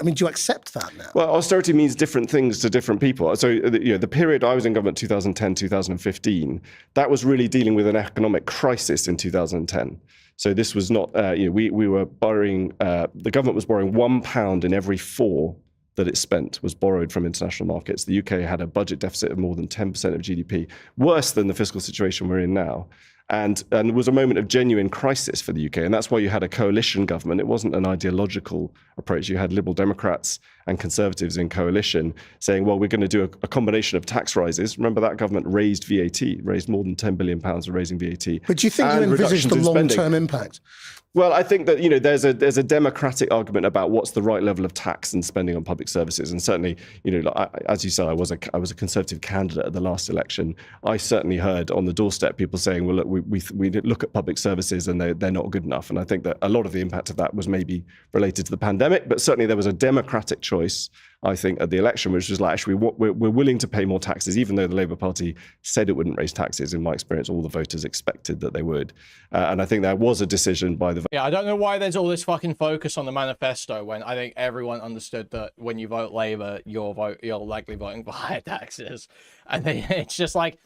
I mean, do you accept that now? Well, austerity means different things to different people. So, the period I was in government, 2010, 2015, that was really dealing with an economic crisis in 2010. So this was not, we were borrowing, the government was borrowing £1 in every 4 that it spent was borrowed from international markets. The UK had a budget deficit of more than 10% of GDP, worse than the fiscal situation we're in now. And it was a moment of genuine crisis for the UK. And that's why you had a coalition government. It wasn't an ideological approach. You had Liberal Democrats and Conservatives in coalition saying, well, we're going to do a combination of tax rises. Remember, that government raised VAT, raised more than £10 billion of raising VAT. But do you think you envisage the long-term impact? Well, I think that there's a democratic argument about what's the right level of tax and spending on public services, and certainly as you said, I was a Conservative candidate at the last election. I certainly heard on the doorstep people saying, well, look, we look at public services and they're not good enough, and I think that a lot of the impact of that was maybe related to the pandemic, but certainly there was a democratic choice, I think, at the election, which was like, actually, we're willing to pay more taxes, even though the Labour Party said it wouldn't raise taxes. In my experience, all the voters expected that they would. And I think there was a decision by the... Yeah, I don't know why there's all this fucking focus on the manifesto when I think everyone understood that when you vote Labour, you're likely voting for higher taxes. And it's just like...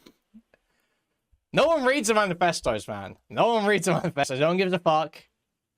No one reads the manifestos, man. No one reads the manifestos. No one gives a fuck.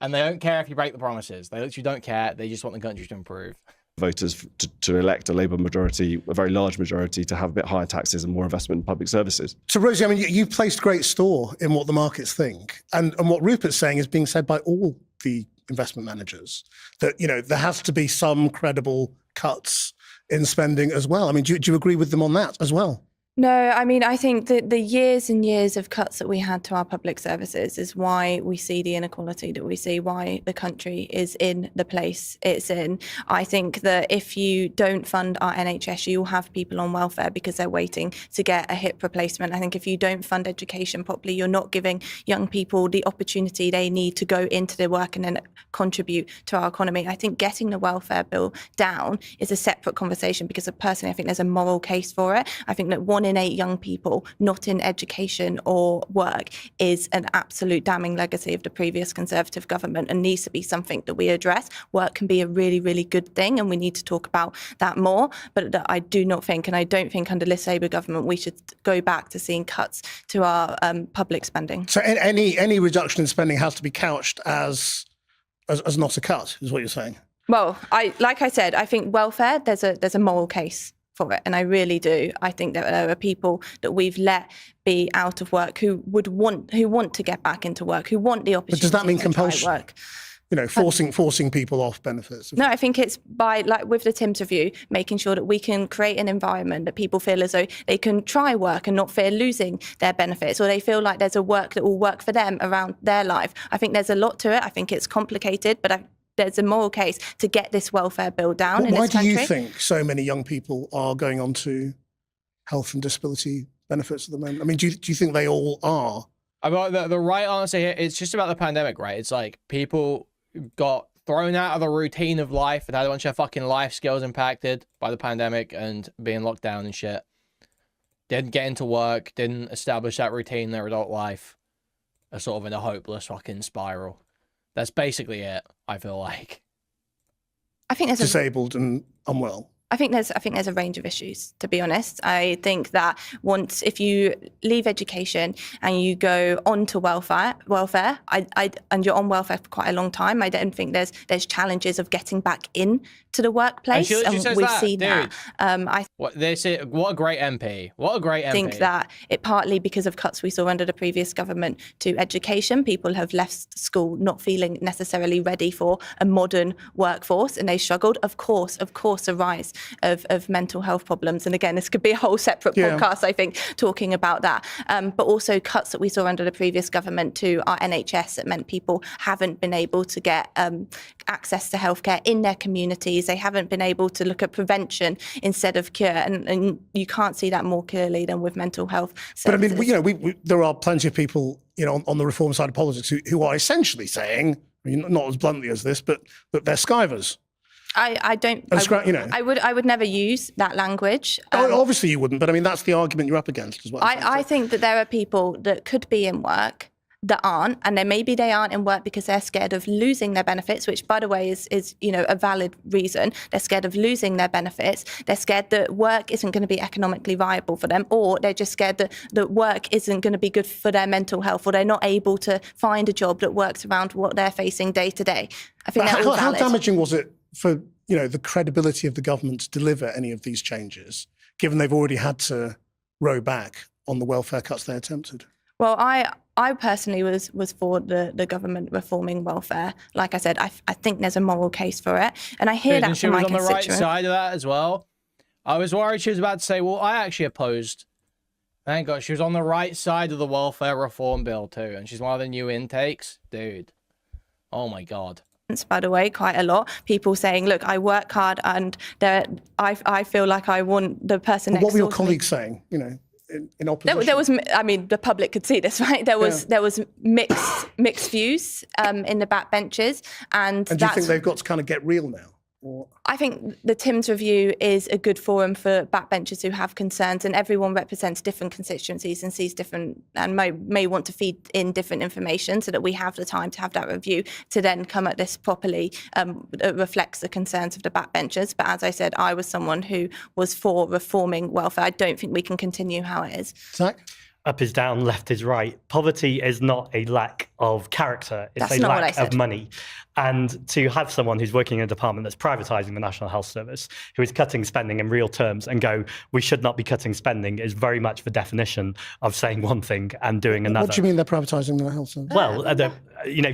And they don't care if you break the promises. They literally don't care. They just want the country to improve. Voters to elect a Labour majority, a very large majority, to have a bit higher taxes and more investment in public services. So, Rosie, I mean, you've placed great store in what the markets think. And what Rupert's saying is being said by all the investment managers, that, there has to be some credible cuts in spending as well. I mean, do you agree with them on that as well? No, I mean, I think that the years and years of cuts that we had to our public services is why we see the inequality that we see, why the country is in the place it's in. I think that if you don't fund our NHS, you'll have people on welfare because they're waiting to get a hip replacement. I think if you don't fund education properly, you're not giving young people the opportunity they need to go into their work and then contribute to our economy. I think getting the welfare bill down is a separate conversation because personally, I think there's a moral case for it. I think that 1 in 8 young people not in education or work is an absolute damning legacy of the previous Conservative government and needs to be something that we address. Work can be a really, really good thing and we need to talk about that more. But I do not think, and I don't think under this Labour government, we should go back to seeing cuts to our public spending. So any reduction in spending has to be couched as not a cut, is what you're saying? Well, like I said, I think welfare, there's a moral case for it, and I really do. I think that there are people that we've let be out of work who want to get back into work, who want the opportunity. But does that mean to compulsion? try work. You know, forcing people off benefits? No, I think it's by, like with the Timms review, making sure that we can create an environment that people feel as though they can try work and not fear losing their benefits, or they feel like there's a work that will work for them around their life. I think there's a lot to it. I think it's complicated, but there's a moral case to get this welfare bill down in this country. Why do you think so many young people are going on to health and disability benefits at the moment? I mean, do you think they all are? About the right answer here, it's just about the pandemic, right? It's like people got thrown out of the routine of life and had a bunch of fucking life skills impacted by the pandemic and being locked down and shit. Didn't get into work, didn't establish that routine in their adult life. Are sort of in a hopeless fucking spiral. That's basically it, I feel like. I think there's disabled and unwell. I think there's a range of issues, to be honest. I think that if you leave education and you go on to welfare, and you're on welfare for quite a long time, I don't think there's challenges of getting back in to the workplace, and we've seen that. What a great MP! What a great MP! I think that it partly because of cuts we saw under the previous government to education, people have left school not feeling necessarily ready for a modern workforce, and they struggled. Of course, a rise of mental health problems, and again, this could be a whole separate podcast, I think, talking about that. But also cuts that we saw under the previous government to our NHS that meant people haven't been able to get access to healthcare in their communities. They haven't been able to look at prevention instead of cure, and you can't see that more clearly than with mental health services. But I mean, there are plenty of people, on the reform side of politics who are essentially saying, I mean, not as bluntly as this, but that they're skivers. I don't. I would never use that language. Obviously, you wouldn't, but I mean that's the argument you're up against as well. I think that there are people that could be in work that aren't, and then maybe they aren't in work because they're scared of losing their benefits, which, by the way, is a valid reason. They're scared of losing their benefits. They're scared that work isn't going to be economically viable for them, or they're just scared that work isn't going to be good for their mental health, or they're not able to find a job that works around what they're facing day to day. I think they're all valid. How damaging was it for the credibility of the government to deliver any of these changes, given they've already had to row back on the welfare cuts they attempted? Well, I personally was for the government reforming welfare. Like I said, I think there's a moral case for it, and I hear that from my constituents. She was on the right side of that as well. I was worried she was about to say, well, I actually opposed. Thank God, she was on the right side of the welfare reform bill too, and she's one of the new intakes. Dude, oh my God. By the way, quite a lot. People saying, look, I work hard and I feel like I want the person next door. What were your colleagues saying, in opposition? There was, I mean, the public could see this, right? There was mixed views in the backbenches. And do you think they've got to kind of get real now? Or? I think the Timms review is a good forum for backbenchers who have concerns, and everyone represents different constituencies and sees different, and may want to feed in different information, so that we have the time to have that review to then come at this properly that reflects the concerns of the backbenchers. But as I said, I was someone who was for reforming welfare. I don't think we can continue how it is. Zack? Up is down, left is right. Poverty is not a lack of character, it's a lack of money. And to have someone who's working in a department that's privatising the National Health Service, who is cutting spending in real terms, and go, we should not be cutting spending, is very much the definition of saying one thing and doing another. What do you mean they're privatising the health service? Well,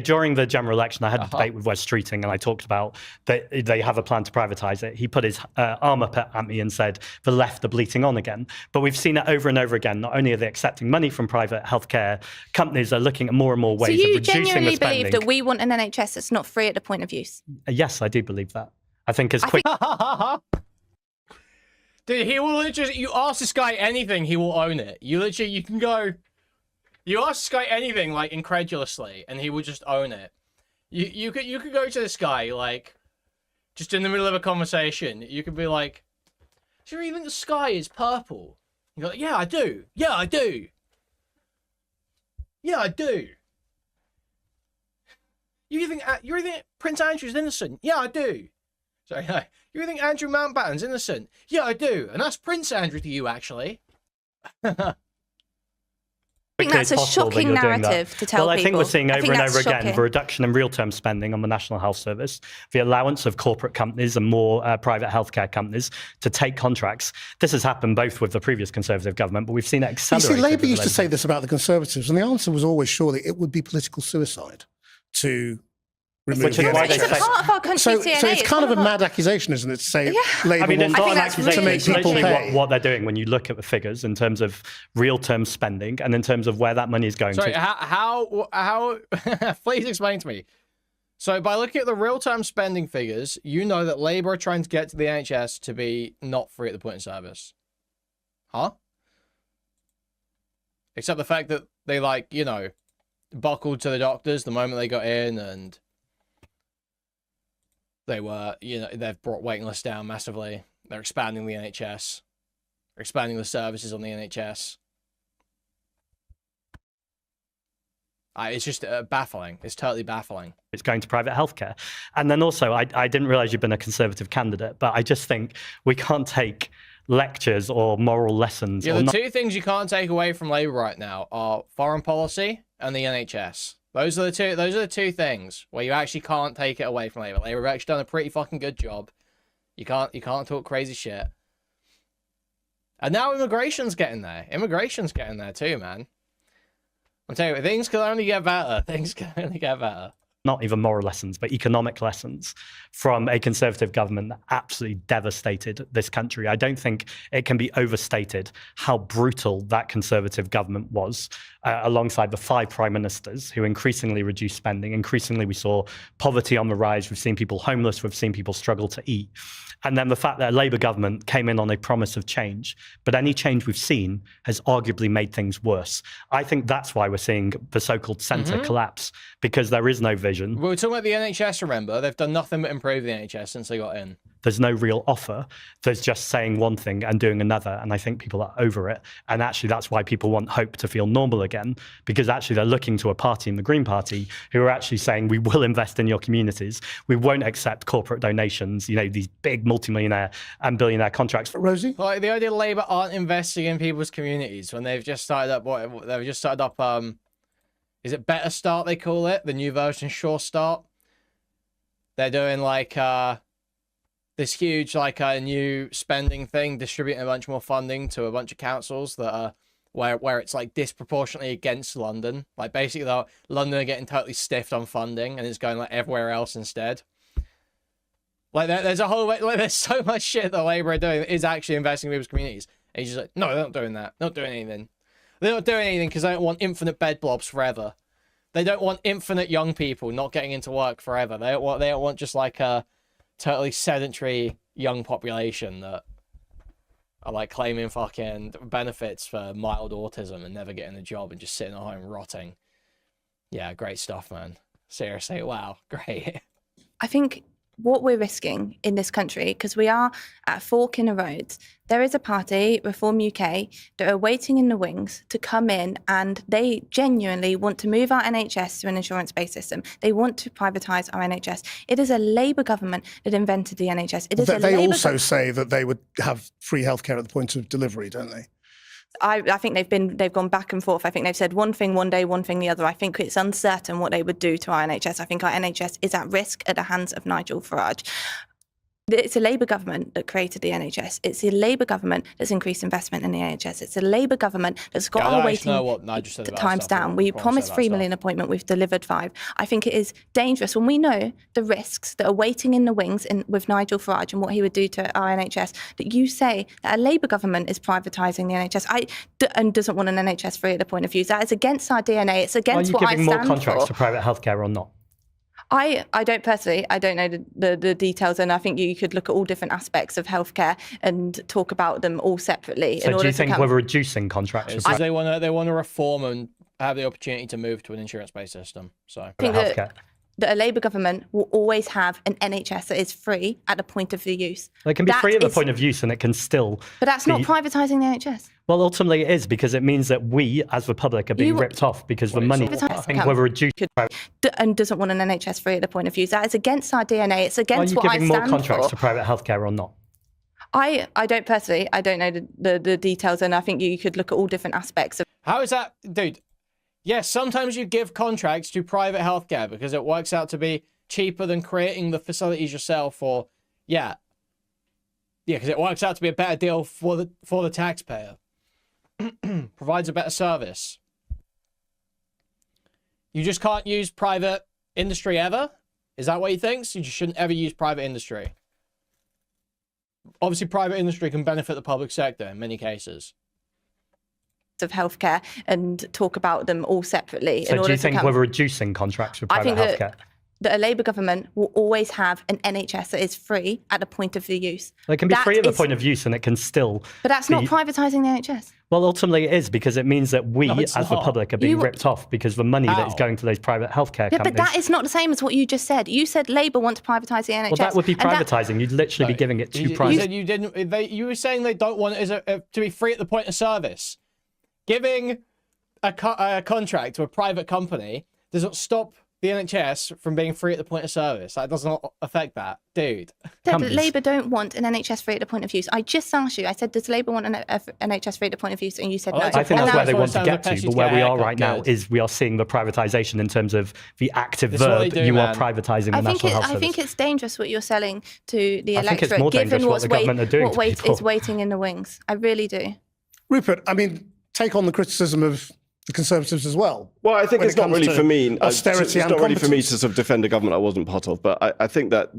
during the general election, I had a debate with Wes Streeting, and I talked about that they have a plan to privatise it. He put his arm up at me and said, the left are bleating on again. But we've seen it over and over again. Not only are they accepting money from private healthcare companies, they're looking at more and more ways of reducing the spending. So you genuinely believe that we want an NHS that's not free at the point of use? Yes, I do believe that. I think as quick... Dude, he will literally... You ask this guy anything, he will own it. You can go... You ask this guy anything, like, incredulously, and he will just own it. You could go to this guy, like, just in the middle of a conversation. You could be like, do you really think the sky is purple? You go, yeah, I do. Yeah, I do. Yeah, I do. You think Prince Andrew's innocent? Yeah, I do. Sorry, no. You think Andrew Mountbatten's innocent? Yeah, I do. And that's Prince Andrew to you, actually. I think that's a shocking narrative to tell people. Well, I think we're seeing over and over again the reduction in real-term spending on the National Health Service, the allowance of corporate companies and more private healthcare companies to take contracts. This has happened both with the previous Conservative government, but we've seen it accelerate. You see, Labour used to say this about the Conservatives, and the answer was always surely it would be political suicide to... Which is why they say, part of our country's DNA. So it's kind of a mad accusation, isn't it, to say Labour it's not an accusation. to make people pay. What they're doing when you look at the figures in terms of real-term spending and in terms of where that money is going to. How please explain to me. So by looking at the real-time spending figures, you know that Labour are trying to get to the NHS to be not free at the point of service. Huh? Except the fact that they, like, buckled to the doctors the moment they got in, and they were, they've brought waiting lists down massively. They're expanding the NHS. They're expanding the services on the NHS. It's just baffling. It's totally baffling. It's going to private healthcare. And then also, I didn't realise you'd been a Conservative candidate, but I just think we can't take lectures or moral lessons. Yeah, the two things you can't take away from Labour right now are foreign policy and the NHS. Those are the two things where you actually can't take it away from Labour. Labour have actually done a pretty fucking good job. You can't talk crazy shit. And now immigration's getting there. Immigration's getting there too, man. I'm telling you, things can only get better. Things can only get better. Not even moral lessons, but economic lessons from a Conservative government that absolutely devastated this country. I don't think it can be overstated how brutal that Conservative government was, alongside the 5 prime ministers who increasingly reduced spending. Increasingly, we saw poverty on the rise. We've seen people homeless. We've seen people struggle to eat. And then the fact that a Labour government came in on a promise of change, but any change we've seen has arguably made things worse. I think that's why we're seeing the so-called centre collapse, because there is no vision. We were talking about the NHS, remember? They've done nothing but improve the NHS since they got in. There's no real offer. There's just saying one thing and doing another. And I think people are over it. And actually, that's why people want hope to feel normal again, because actually they're looking to a party in the Green Party who are actually saying, we will invest in your communities. We won't accept corporate donations, these big multimillionaire and billionaire contracts. Rosie? Like the idea Labour aren't investing in people's communities when they've just started up, is it Better Start they call it? The new version, Sure Start. They're doing like, this huge, a new spending thing, distributing a bunch more funding to a bunch of councils that are where it's like disproportionately against London. Like basically, London are getting totally stiffed on funding, and it's going like everywhere else instead. Like there's a whole there's so much shit that Labour are doing that is actually investing in people's communities. And he's just like, no, they're not doing that. Not doing anything. They're not doing anything because they don't want infinite bed blobs forever. They don't want infinite young people not getting into work forever. They don't want just like a totally sedentary young population that are like claiming fucking benefits for mild autism and never getting a job and just sitting at home rotting. Yeah, great stuff, man. Seriously, wow, great. I think what we're risking in this country, because we are at a fork in the road, there is a party, Reform UK, that are waiting in the wings to come in, and they genuinely want to move our NHS to an insurance-based system. They want to privatise our NHS. It is a Labour government that invented the NHS. They also say that they would have free healthcare at the point of delivery, don't they? I think they've gone back and forth. I think they've said one thing one day, one thing the other. I think it's uncertain what they would do to our NHS. I think our NHS is at risk at the hands of Nigel Farage. It's a Labour government that created the NHS. It's a Labour government that's increased investment in the NHS. It's a Labour government that's got our waiting times down. We promised 3 million appointment. We've delivered 5. I think it is dangerous when we know the risks that are waiting in the wings with Nigel Farage and what he would do to our NHS, that you say that a Labour government is privatising the NHS and doesn't want an NHS free at the point of use. That is against our DNA. It's against what I stand for. Are you giving more contracts to private healthcare or not? I don't personally, I don't know the details, and I think you could look at all different aspects of healthcare and talk about them all separately. So do you think we're reducing contracts? Because they want to reform and have the opportunity to move to an insurance-based system. So I think that a Labour government will always have an NHS that is free at the point of the use. It can be free at the point of use, and it can still. But that's not privatising the NHS. Well, ultimately it is, because it means that we, as the public, are being ripped off because the money. I think we're reducing. And doesn't want an NHS free at the point of use. That is against our DNA. It's against what I stand for. Are you giving more contracts to private healthcare or not? I don't personally, I don't know the details, and I think you could look at all different aspects of. How is that, dude? Yes, sometimes you give contracts to private healthcare because it works out to be cheaper than creating the facilities yourself, or because it works out to be a better deal for the taxpayer. Provides a better service. You just can't use private industry ever? Is that what he thinks? You just shouldn't ever use private industry. Obviously, private industry can benefit the public sector in many cases. Of healthcare and talk about them all separately. So do you think we're reducing contracts with private healthcare? That a Labour government will always have an NHS that is free at the point of the use. It can be free at the point of use, and it can still. But that's not privatising the NHS. Well, ultimately it is, because it means that we, as the public, are being ripped off because the money that is going to those private healthcare companies. But that is not the same as what you just said. You said Labour want to privatise the NHS. Well, that would be privatising. You'd literally be giving it to private. You were saying they don't want it to be free at the point of service. Giving a contract to a private company doesn't stop the NHS from being free at the point of service. That does not affect that, dude. Labour don't want an NHS free at the point of use. I just asked you. I said, does Labour want an NHS free at the point of use? And you said no. I think that's where they want to get to. But where we are right now is we are seeing the privatisation in terms of the active verb. You are privatising the National Health Service. I think it's dangerous what you're selling to the electorate, I think it's more dangerous what the government are doing what is waiting in the wings. I really do. Rupert, I mean, take on the criticism of the Conservatives as well. Well, I think it's not really for me. Austerity it's not really for me to sort of defend a government I wasn't part of. But I think that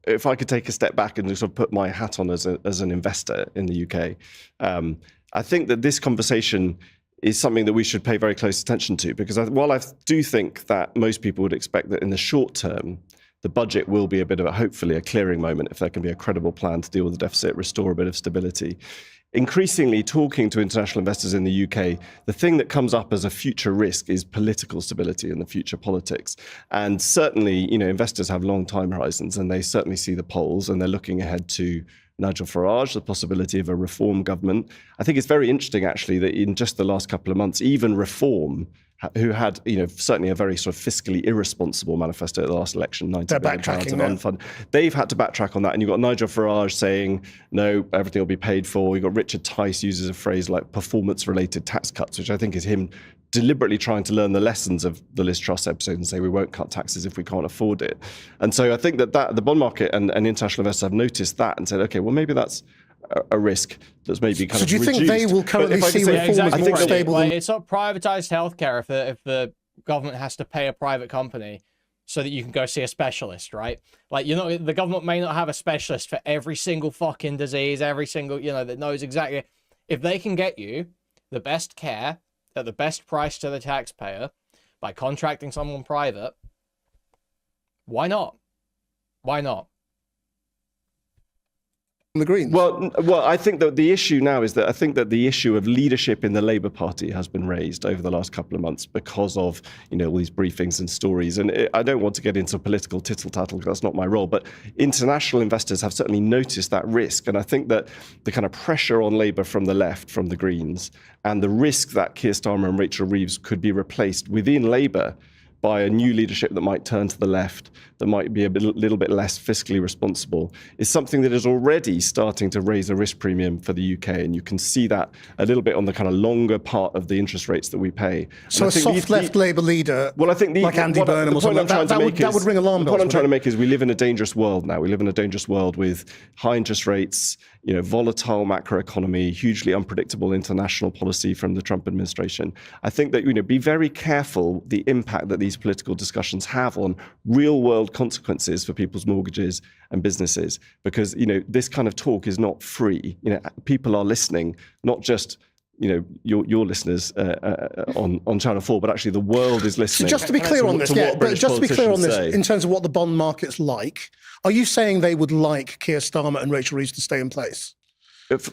if I could take a step back and sort of put my hat on as an investor in the UK, I think that this conversation is something that we should pay very close attention to, because while I do think that most people would expect that in the short term, the budget will be a bit of hopefully a clearing moment if there can be a credible plan to deal with the deficit, restore a bit of stability. Increasingly, talking to international investors in the UK, the thing that comes up as a future risk is political stability and the future politics. And certainly, investors have long time horizons, and they certainly see the polls, and they're looking ahead to Nigel Farage, the possibility of a reform government. I think it's very interesting, actually, that in just the last couple of months, even Reform, who had, certainly a very sort of fiscally irresponsible manifesto at the last election, £90 billion of unfunded. They've had to backtrack on that. And you've got Nigel Farage saying, no, everything will be paid for. You've got Richard Tice uses a phrase like performance-related tax cuts, which I think is him deliberately trying to learn the lessons of the Liz Truss episode and say we won't cut taxes if we can't afford it. And so I think that the bond market and international investors have noticed that and said, okay, well, maybe that's a risk that's maybe kind of reduced. So do you think they will currently see reform as more stable? It's not privatised healthcare if the government has to pay a private company so that you can go see a specialist, right? Like, the government may not have a specialist for every single fucking disease, every single, that knows exactly. If they can get you the best care at the best price to the taxpayer by contracting someone private, why not? Why not? The Greens? Well, I think that the issue now is that I think that the issue of leadership in the Labour Party has been raised over the last couple of months because of, all these briefings and stories. And I don't want to get into political tittle-tattle because that's not my role, but international investors have certainly noticed that risk. And I think that the kind of pressure on Labour from the left, from the Greens, and the risk that Keir Starmer and Rachel Reeves could be replaced within Labour by a new leadership that might turn to the left, that might be a little bit less fiscally responsible, is something that is already starting to raise a risk premium for the UK. And you can see that a little bit on the kind of longer part of the interest rates that we pay. So a soft left Labour leader, well, I think like Andy Burnham or something, that would ring alarm bells. The point I'm trying to make is we live in a dangerous world now. We live in a dangerous world with high interest rates, volatile macroeconomy, hugely unpredictable international policy from the Trump administration. I think that, be very careful the impact that these political discussions have on real world consequences for people's mortgages and businesses, because, this kind of talk is not free. People are listening, not just your listeners on Channel 4, but actually the world is listening. So just to be clear on this, in terms of what the bond market's like, are you saying they would like Keir Starmer and Rachel Reeves to stay in place?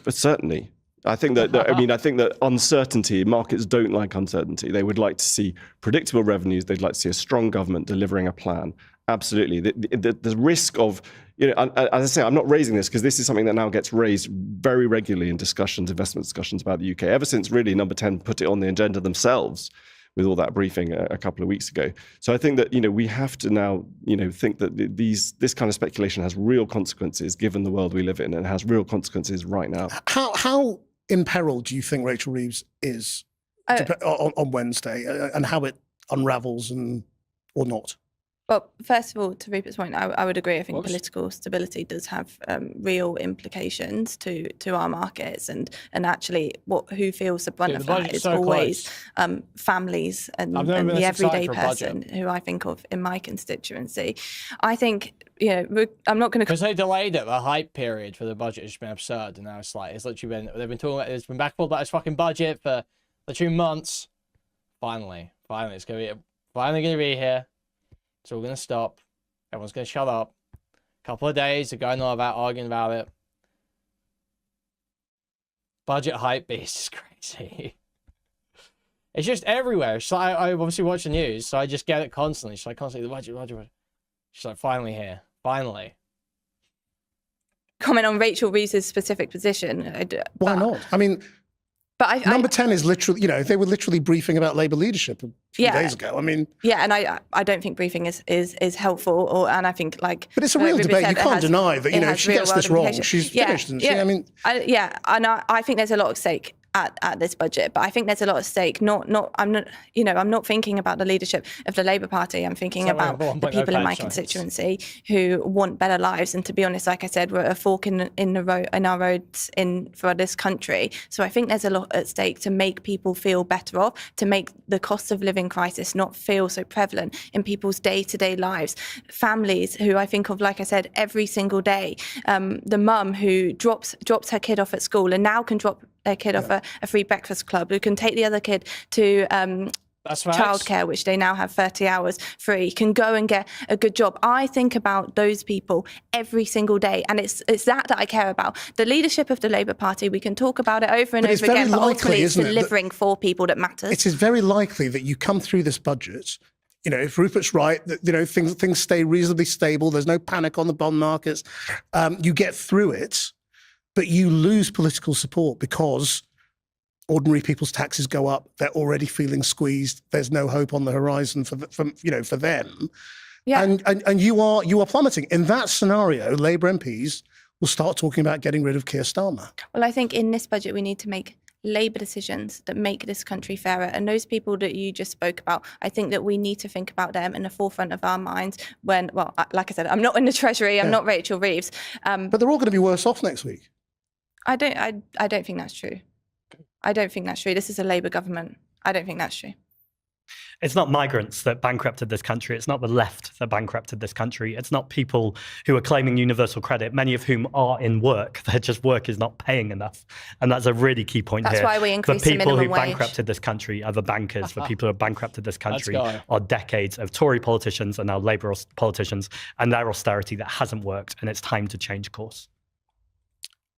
Certainly. I think that I think that uncertainty, markets don't like uncertainty. They would like to see predictable revenues. They'd like to see a strong government delivering a plan. Absolutely. The risk of, as I say, I'm not raising this because this is something that now gets raised very regularly in discussions, investment discussions about the UK, ever since really Number 10 put it on the agenda themselves with all that briefing a couple of weeks ago. So I think that, we have to now, think that this kind of speculation has real consequences given the world we live in, and has real consequences right now. How in peril do you think Rachel Reeves is on Wednesday, and how it unravels or not? Well, first of all, to Rupert's point, I would agree. I think political stability does have real implications to our markets, and actually, who feels the brunt of that is always families and the everyday person who I think of in my constituency. I think, I'm not going to, because they delayed it. The hype period for the budget has been absurd, and now it's literally they've been talking about it's been back about this fucking budget for 2 months. Finally, it's finally gonna be here. It's all going to stop. Everyone's going to shut up. A couple of days, they're going on about arguing about it. Budget hype beast is crazy. It's just everywhere. It's like, I obviously watch the news, so I just get it constantly. It's like constantly, the budget. She's like, finally here. Finally. Comment on Rachel Reeves' specific position. Why not? I mean... But Number 10 is literally, they were literally briefing about Labour leadership a few days ago. I mean, and I don't think briefing is helpful, and I think but it's a real debate. You can't deny that if she gets this wrong, she's finished, isn't she? I mean, and I think there's a lot at stake at this budget, but I think there's a lot at stake. I'm not thinking about the leadership of the Labour Party. I'm thinking about the people in my constituency who want better lives. And to be honest, like I said, we're a fork in our roads for this country. So I think there's a lot at stake to make people feel better off, to make the cost of living crisis not feel so prevalent in people's day-to-day lives. Families who I think of, like I said, every single day. The mum who drops her kid off at school and now can drop their kid off a free breakfast club, who can take the other kid to childcare, which they now have 30 hours free, can go and get a good job. I think about those people every single day, and it's that I care about. The leadership of the Labour Party, we can talk about it over and over again, but ultimately it's delivering for people that matters. It is very likely that you come through this budget, if Rupert's right, that things stay reasonably stable, there's no panic on the bond markets, you get through it, but you lose political support because ordinary people's taxes go up. They're already feeling squeezed. There's no hope on the horizon for them. Yeah. And you are plummeting. In that scenario, Labour MPs will start talking about getting rid of Keir Starmer. Well, I think in this budget we need to make Labour decisions that make this country fairer. And those people that you just spoke about, I think that we need to think about them in the forefront of our minds when, well, like I said, I'm not in the Treasury, I'm not Rachel Reeves. But they're all going to be worse off next week. I don't think that's true. I don't think that's true. This is a Labour government. I don't think that's true. It's not migrants that bankrupted this country. It's not the left that bankrupted this country. It's not people who are claiming universal credit, many of whom are in work. Their just work is not paying enough. And that's a really key point here. That's why we increased the minimum wage. The people who bankrupted this country are the bankers. The people who have bankrupted this country are decades of Tory politicians and now Labour politicians and their austerity that hasn't worked. And it's time to change course.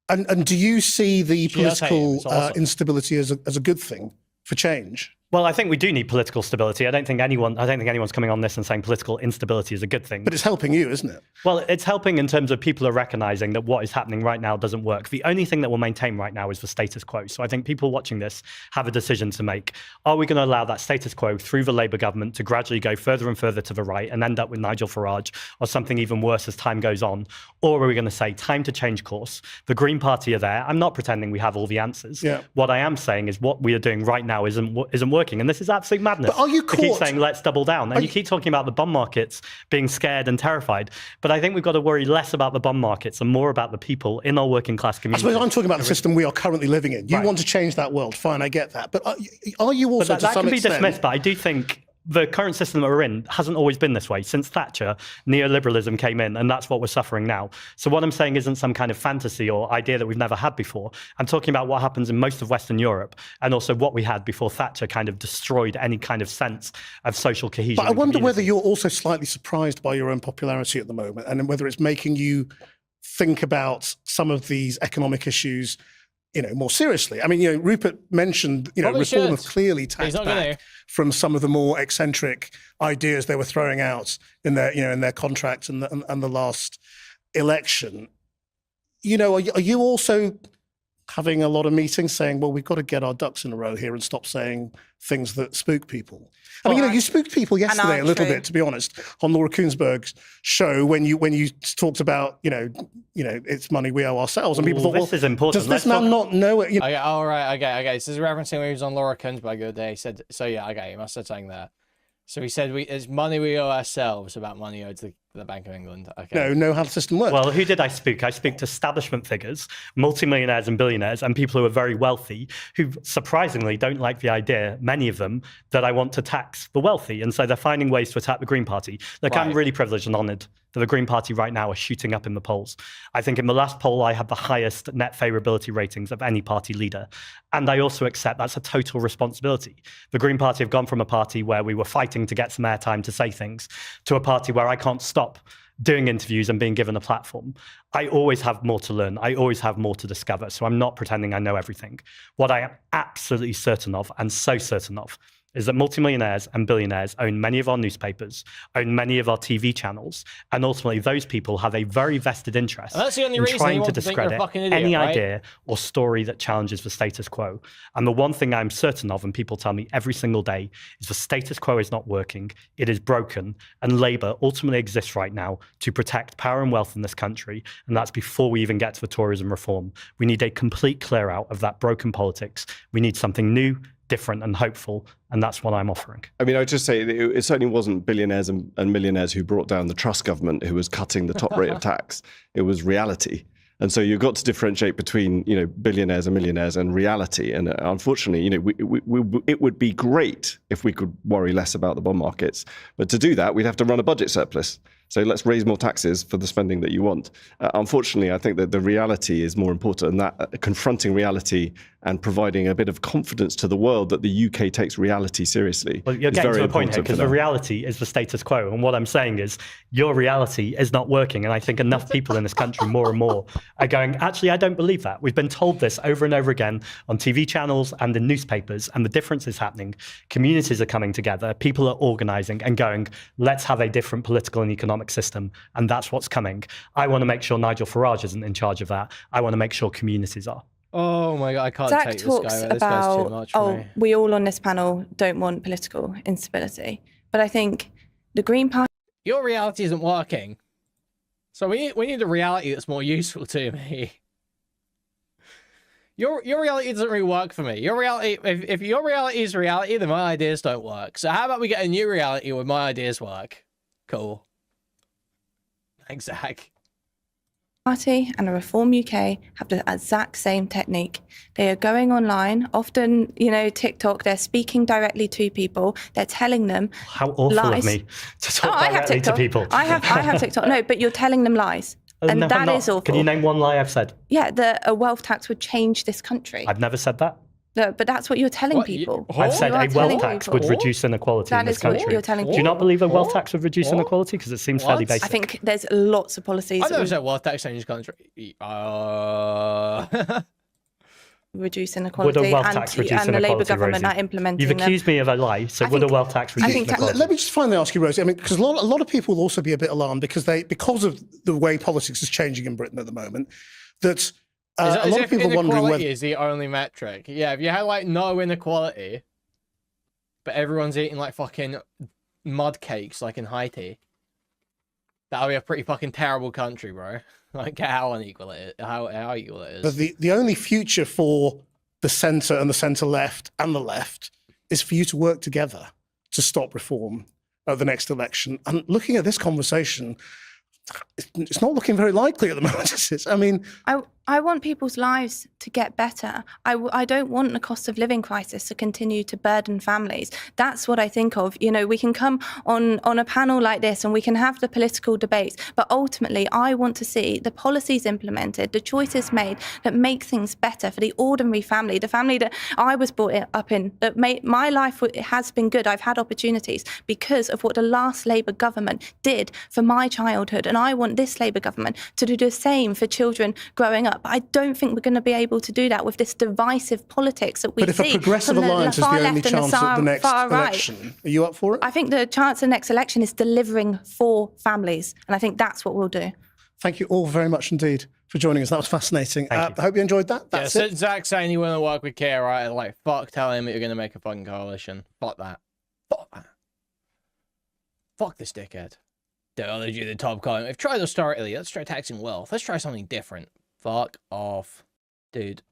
And do you see the political instability as a good thing for change? Well, I think we do need political stability. I don't think anyone's coming on this and saying political instability is a good thing. But it's helping you, isn't it? Well, it's helping in terms of people are recognizing that what is happening right now doesn't work. The only thing that will maintain right now is the status quo. So I think people watching this have a decision to make. Are we going to allow that status quo through the Labour government to gradually go further and further to the right and end up with Nigel Farage or something even worse as time goes on? Or are we going to say, time to change course? The Green Party are there. I'm not pretending we have all the answers. Yeah. What I am saying is what we are doing right now isn't working. And this is absolute madness. But are you caught? You keep saying, let's double down. And you keep talking about the bond markets being scared and terrified. But I think we've got to worry less about the bond markets and more about the people in our working class community. I suppose I'm talking about the system we are currently living in. You want to change that world. Fine, I get that. But are you also, that can be dismissed, but I do think the current system that we're in hasn't always been this way. Since Thatcher, neoliberalism came in, and that's what we're suffering now. So what I'm saying isn't some kind of fantasy or idea that we've never had before. I'm talking about what happens in most of Western Europe, and also what we had before Thatcher kind of destroyed any kind of sense of social cohesion. But I wonder whether you're also slightly surprised by your own popularity at the moment, and whether it's making you think about some of these economic issues, more seriously. I mean, Rupert mentioned, reform have clearly tacked back from some of the more eccentric ideas they were throwing out in their, in their contracts and the last election. Are you also having a lot of meetings saying, well, we've got to get our ducks in a row here and stop saying things that spook people? I mean, you spooked people yesterday a little bit, to be honest, on Laura Kuenssberg's show when you talked about, it's money we owe ourselves, and people thought, this is important. Does this man not know it? Okay, all right, okay. This is referencing when he was on Laura Kuenssberg the other day. He said, so yeah, okay, he must have said something there. So he said, it's money we owe ourselves about money owed to the Bank of England. Okay. Know how the system works. Well, who did I speak? I speak to establishment figures, multimillionaires and billionaires, and people who are very wealthy, who surprisingly don't like the idea, many of them, that I want to tax the wealthy. And so they're finding ways to attack the Green Party. Look, I'm really privileged and honoured that the Green Party right now are shooting up in the polls. I think in the last poll, I had the highest net favourability ratings of any party leader. And I also accept that's a total responsibility. The Green Party have gone from a party where we were fighting to get some airtime to say things to a party where I can't stop doing interviews and being given a platform. I always have more to learn. I always have more to discover. So I'm not pretending I know everything. What I am absolutely certain of, and so certain of, is that multimillionaires and billionaires own many of our newspapers, own many of our TV channels, and ultimately those people have a very vested interest in trying to discredit any idea or story that challenges the status quo. And the one thing I'm certain of, and people tell me every single day, is the status quo is not working, it is broken, and Labour ultimately exists right now to protect power and wealth in this country, and that's before we even get to the tourism reform. We need a complete clear out of that broken politics. We need something new, different and hopeful, and that's what I'm offering. I mean, I would just say it certainly wasn't billionaires and millionaires who brought down the Truss government who was cutting the top rate of tax. It was reality. And so you've got to differentiate between, billionaires and millionaires and reality. And unfortunately, it would be great if we could worry less about the bond markets. But to do that, we'd have to run a budget surplus. So let's raise more taxes for the spending that you want. Unfortunately, I think that the reality is more important, and that confronting reality and providing a bit of confidence to the world that the UK takes reality seriously. Well, you're getting to a point here, because the reality is the status quo. And what I'm saying is your reality is not working. And I think enough people in this country more and more are going, actually, I don't believe that. We've been told this over and over again on TV channels and in newspapers, and the difference is happening. Communities are coming together, people are organising and going, let's have a different political and economic system, and that's what's coming. I want to make sure Nigel Farage isn't in charge of that. I want to make sure communities are. Oh my God, I can't Zack take this talks guy. This guy's too much for me. We all on this panel don't want political instability, but I think the Green Party... Your reality isn't working. So we need a reality that's more useful to me. Your reality doesn't really work for me. Your reality, if your reality is reality, then my ideas don't work. So how about we get a new reality where my ideas work? Cool. Thanks, Zack. Party and a Reform UK have the exact same technique. They are going online, often, TikTok, they're speaking directly to people, they're telling them how awful lies. Of me to talk directly to people. I have TikTok. No, but you're telling them lies. And no, that is awful. Can you name one lie I've said? Yeah, a wealth tax would change this country. I've never said that. No, but that's what you're telling people. I've said a wealth tax would reduce inequality in this country. That is what you're telling people. Do you not believe a wealth tax would reduce inequality? Because it seems fairly basic. I think there's lots of policies. I never said wealth tax changes country. reduce inequality, Would a wealth tax reduce and the Labour inequality, government Rosie? are implementing You've them. accused me of a lie, so would a wealth tax reduce inequality? Let me just finally ask you, Rosie. I mean, because a lot of people will also be a bit alarmed because of the way politics is changing in Britain at the moment. That a lot of people are wondering whether is the only metric. Yeah, if you had like no inequality, but everyone's eating like fucking mud cakes, like in Haiti, that would be a pretty fucking terrible country, bro. Like how unequal it is, how equal it is. But the only future for the centre and the centre left and the left is for you to work together to stop reform at the next election. And looking at this conversation, it's not looking very likely at the moment. I mean, I want people's lives to get better. I don't want the cost of living crisis to continue to burden families. That's what I think of. You know, we can come on a panel like this and we can have the political debates, but ultimately I want to see the policies implemented, the choices made that make things better for the ordinary family, the family that I was brought up in, that made my life has been good. I've had opportunities because of what the last Labour government did for my childhood. And I want this Labour government to do the same for children growing up. But I don't think we're going to be able to do that with this divisive politics that we see. But if a progressive alliance is the only chance at the next election, are you up for it? I think the chance of the next election is delivering for families. And I think that's what we'll do. Thank you all very much indeed for joining us. That was fascinating. I hope you enjoyed that. That's it. Zach saying you want to work with Keir, right? Like, fuck telling him that you're going to make a fucking coalition. Fuck that. Fuck that. Fuck this dickhead. Don't do the top comment. We've tried austerity. Let's try taxing wealth. Let's try something different. Fuck off, dude.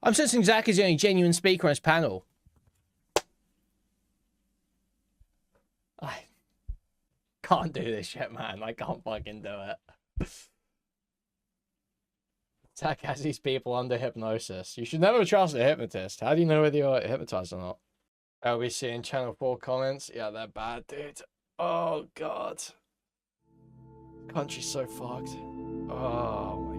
I'm sensing Zach is the only genuine speaker on his panel. I can't do this shit, man. I can't fucking do it. Zach has these people under hypnosis. You should never trust a hypnotist. How do you know whether you're hypnotized or not? LBC in Channel 4 comments. Yeah, they're bad, dude. Oh, God. Country's so fucked. Oh, my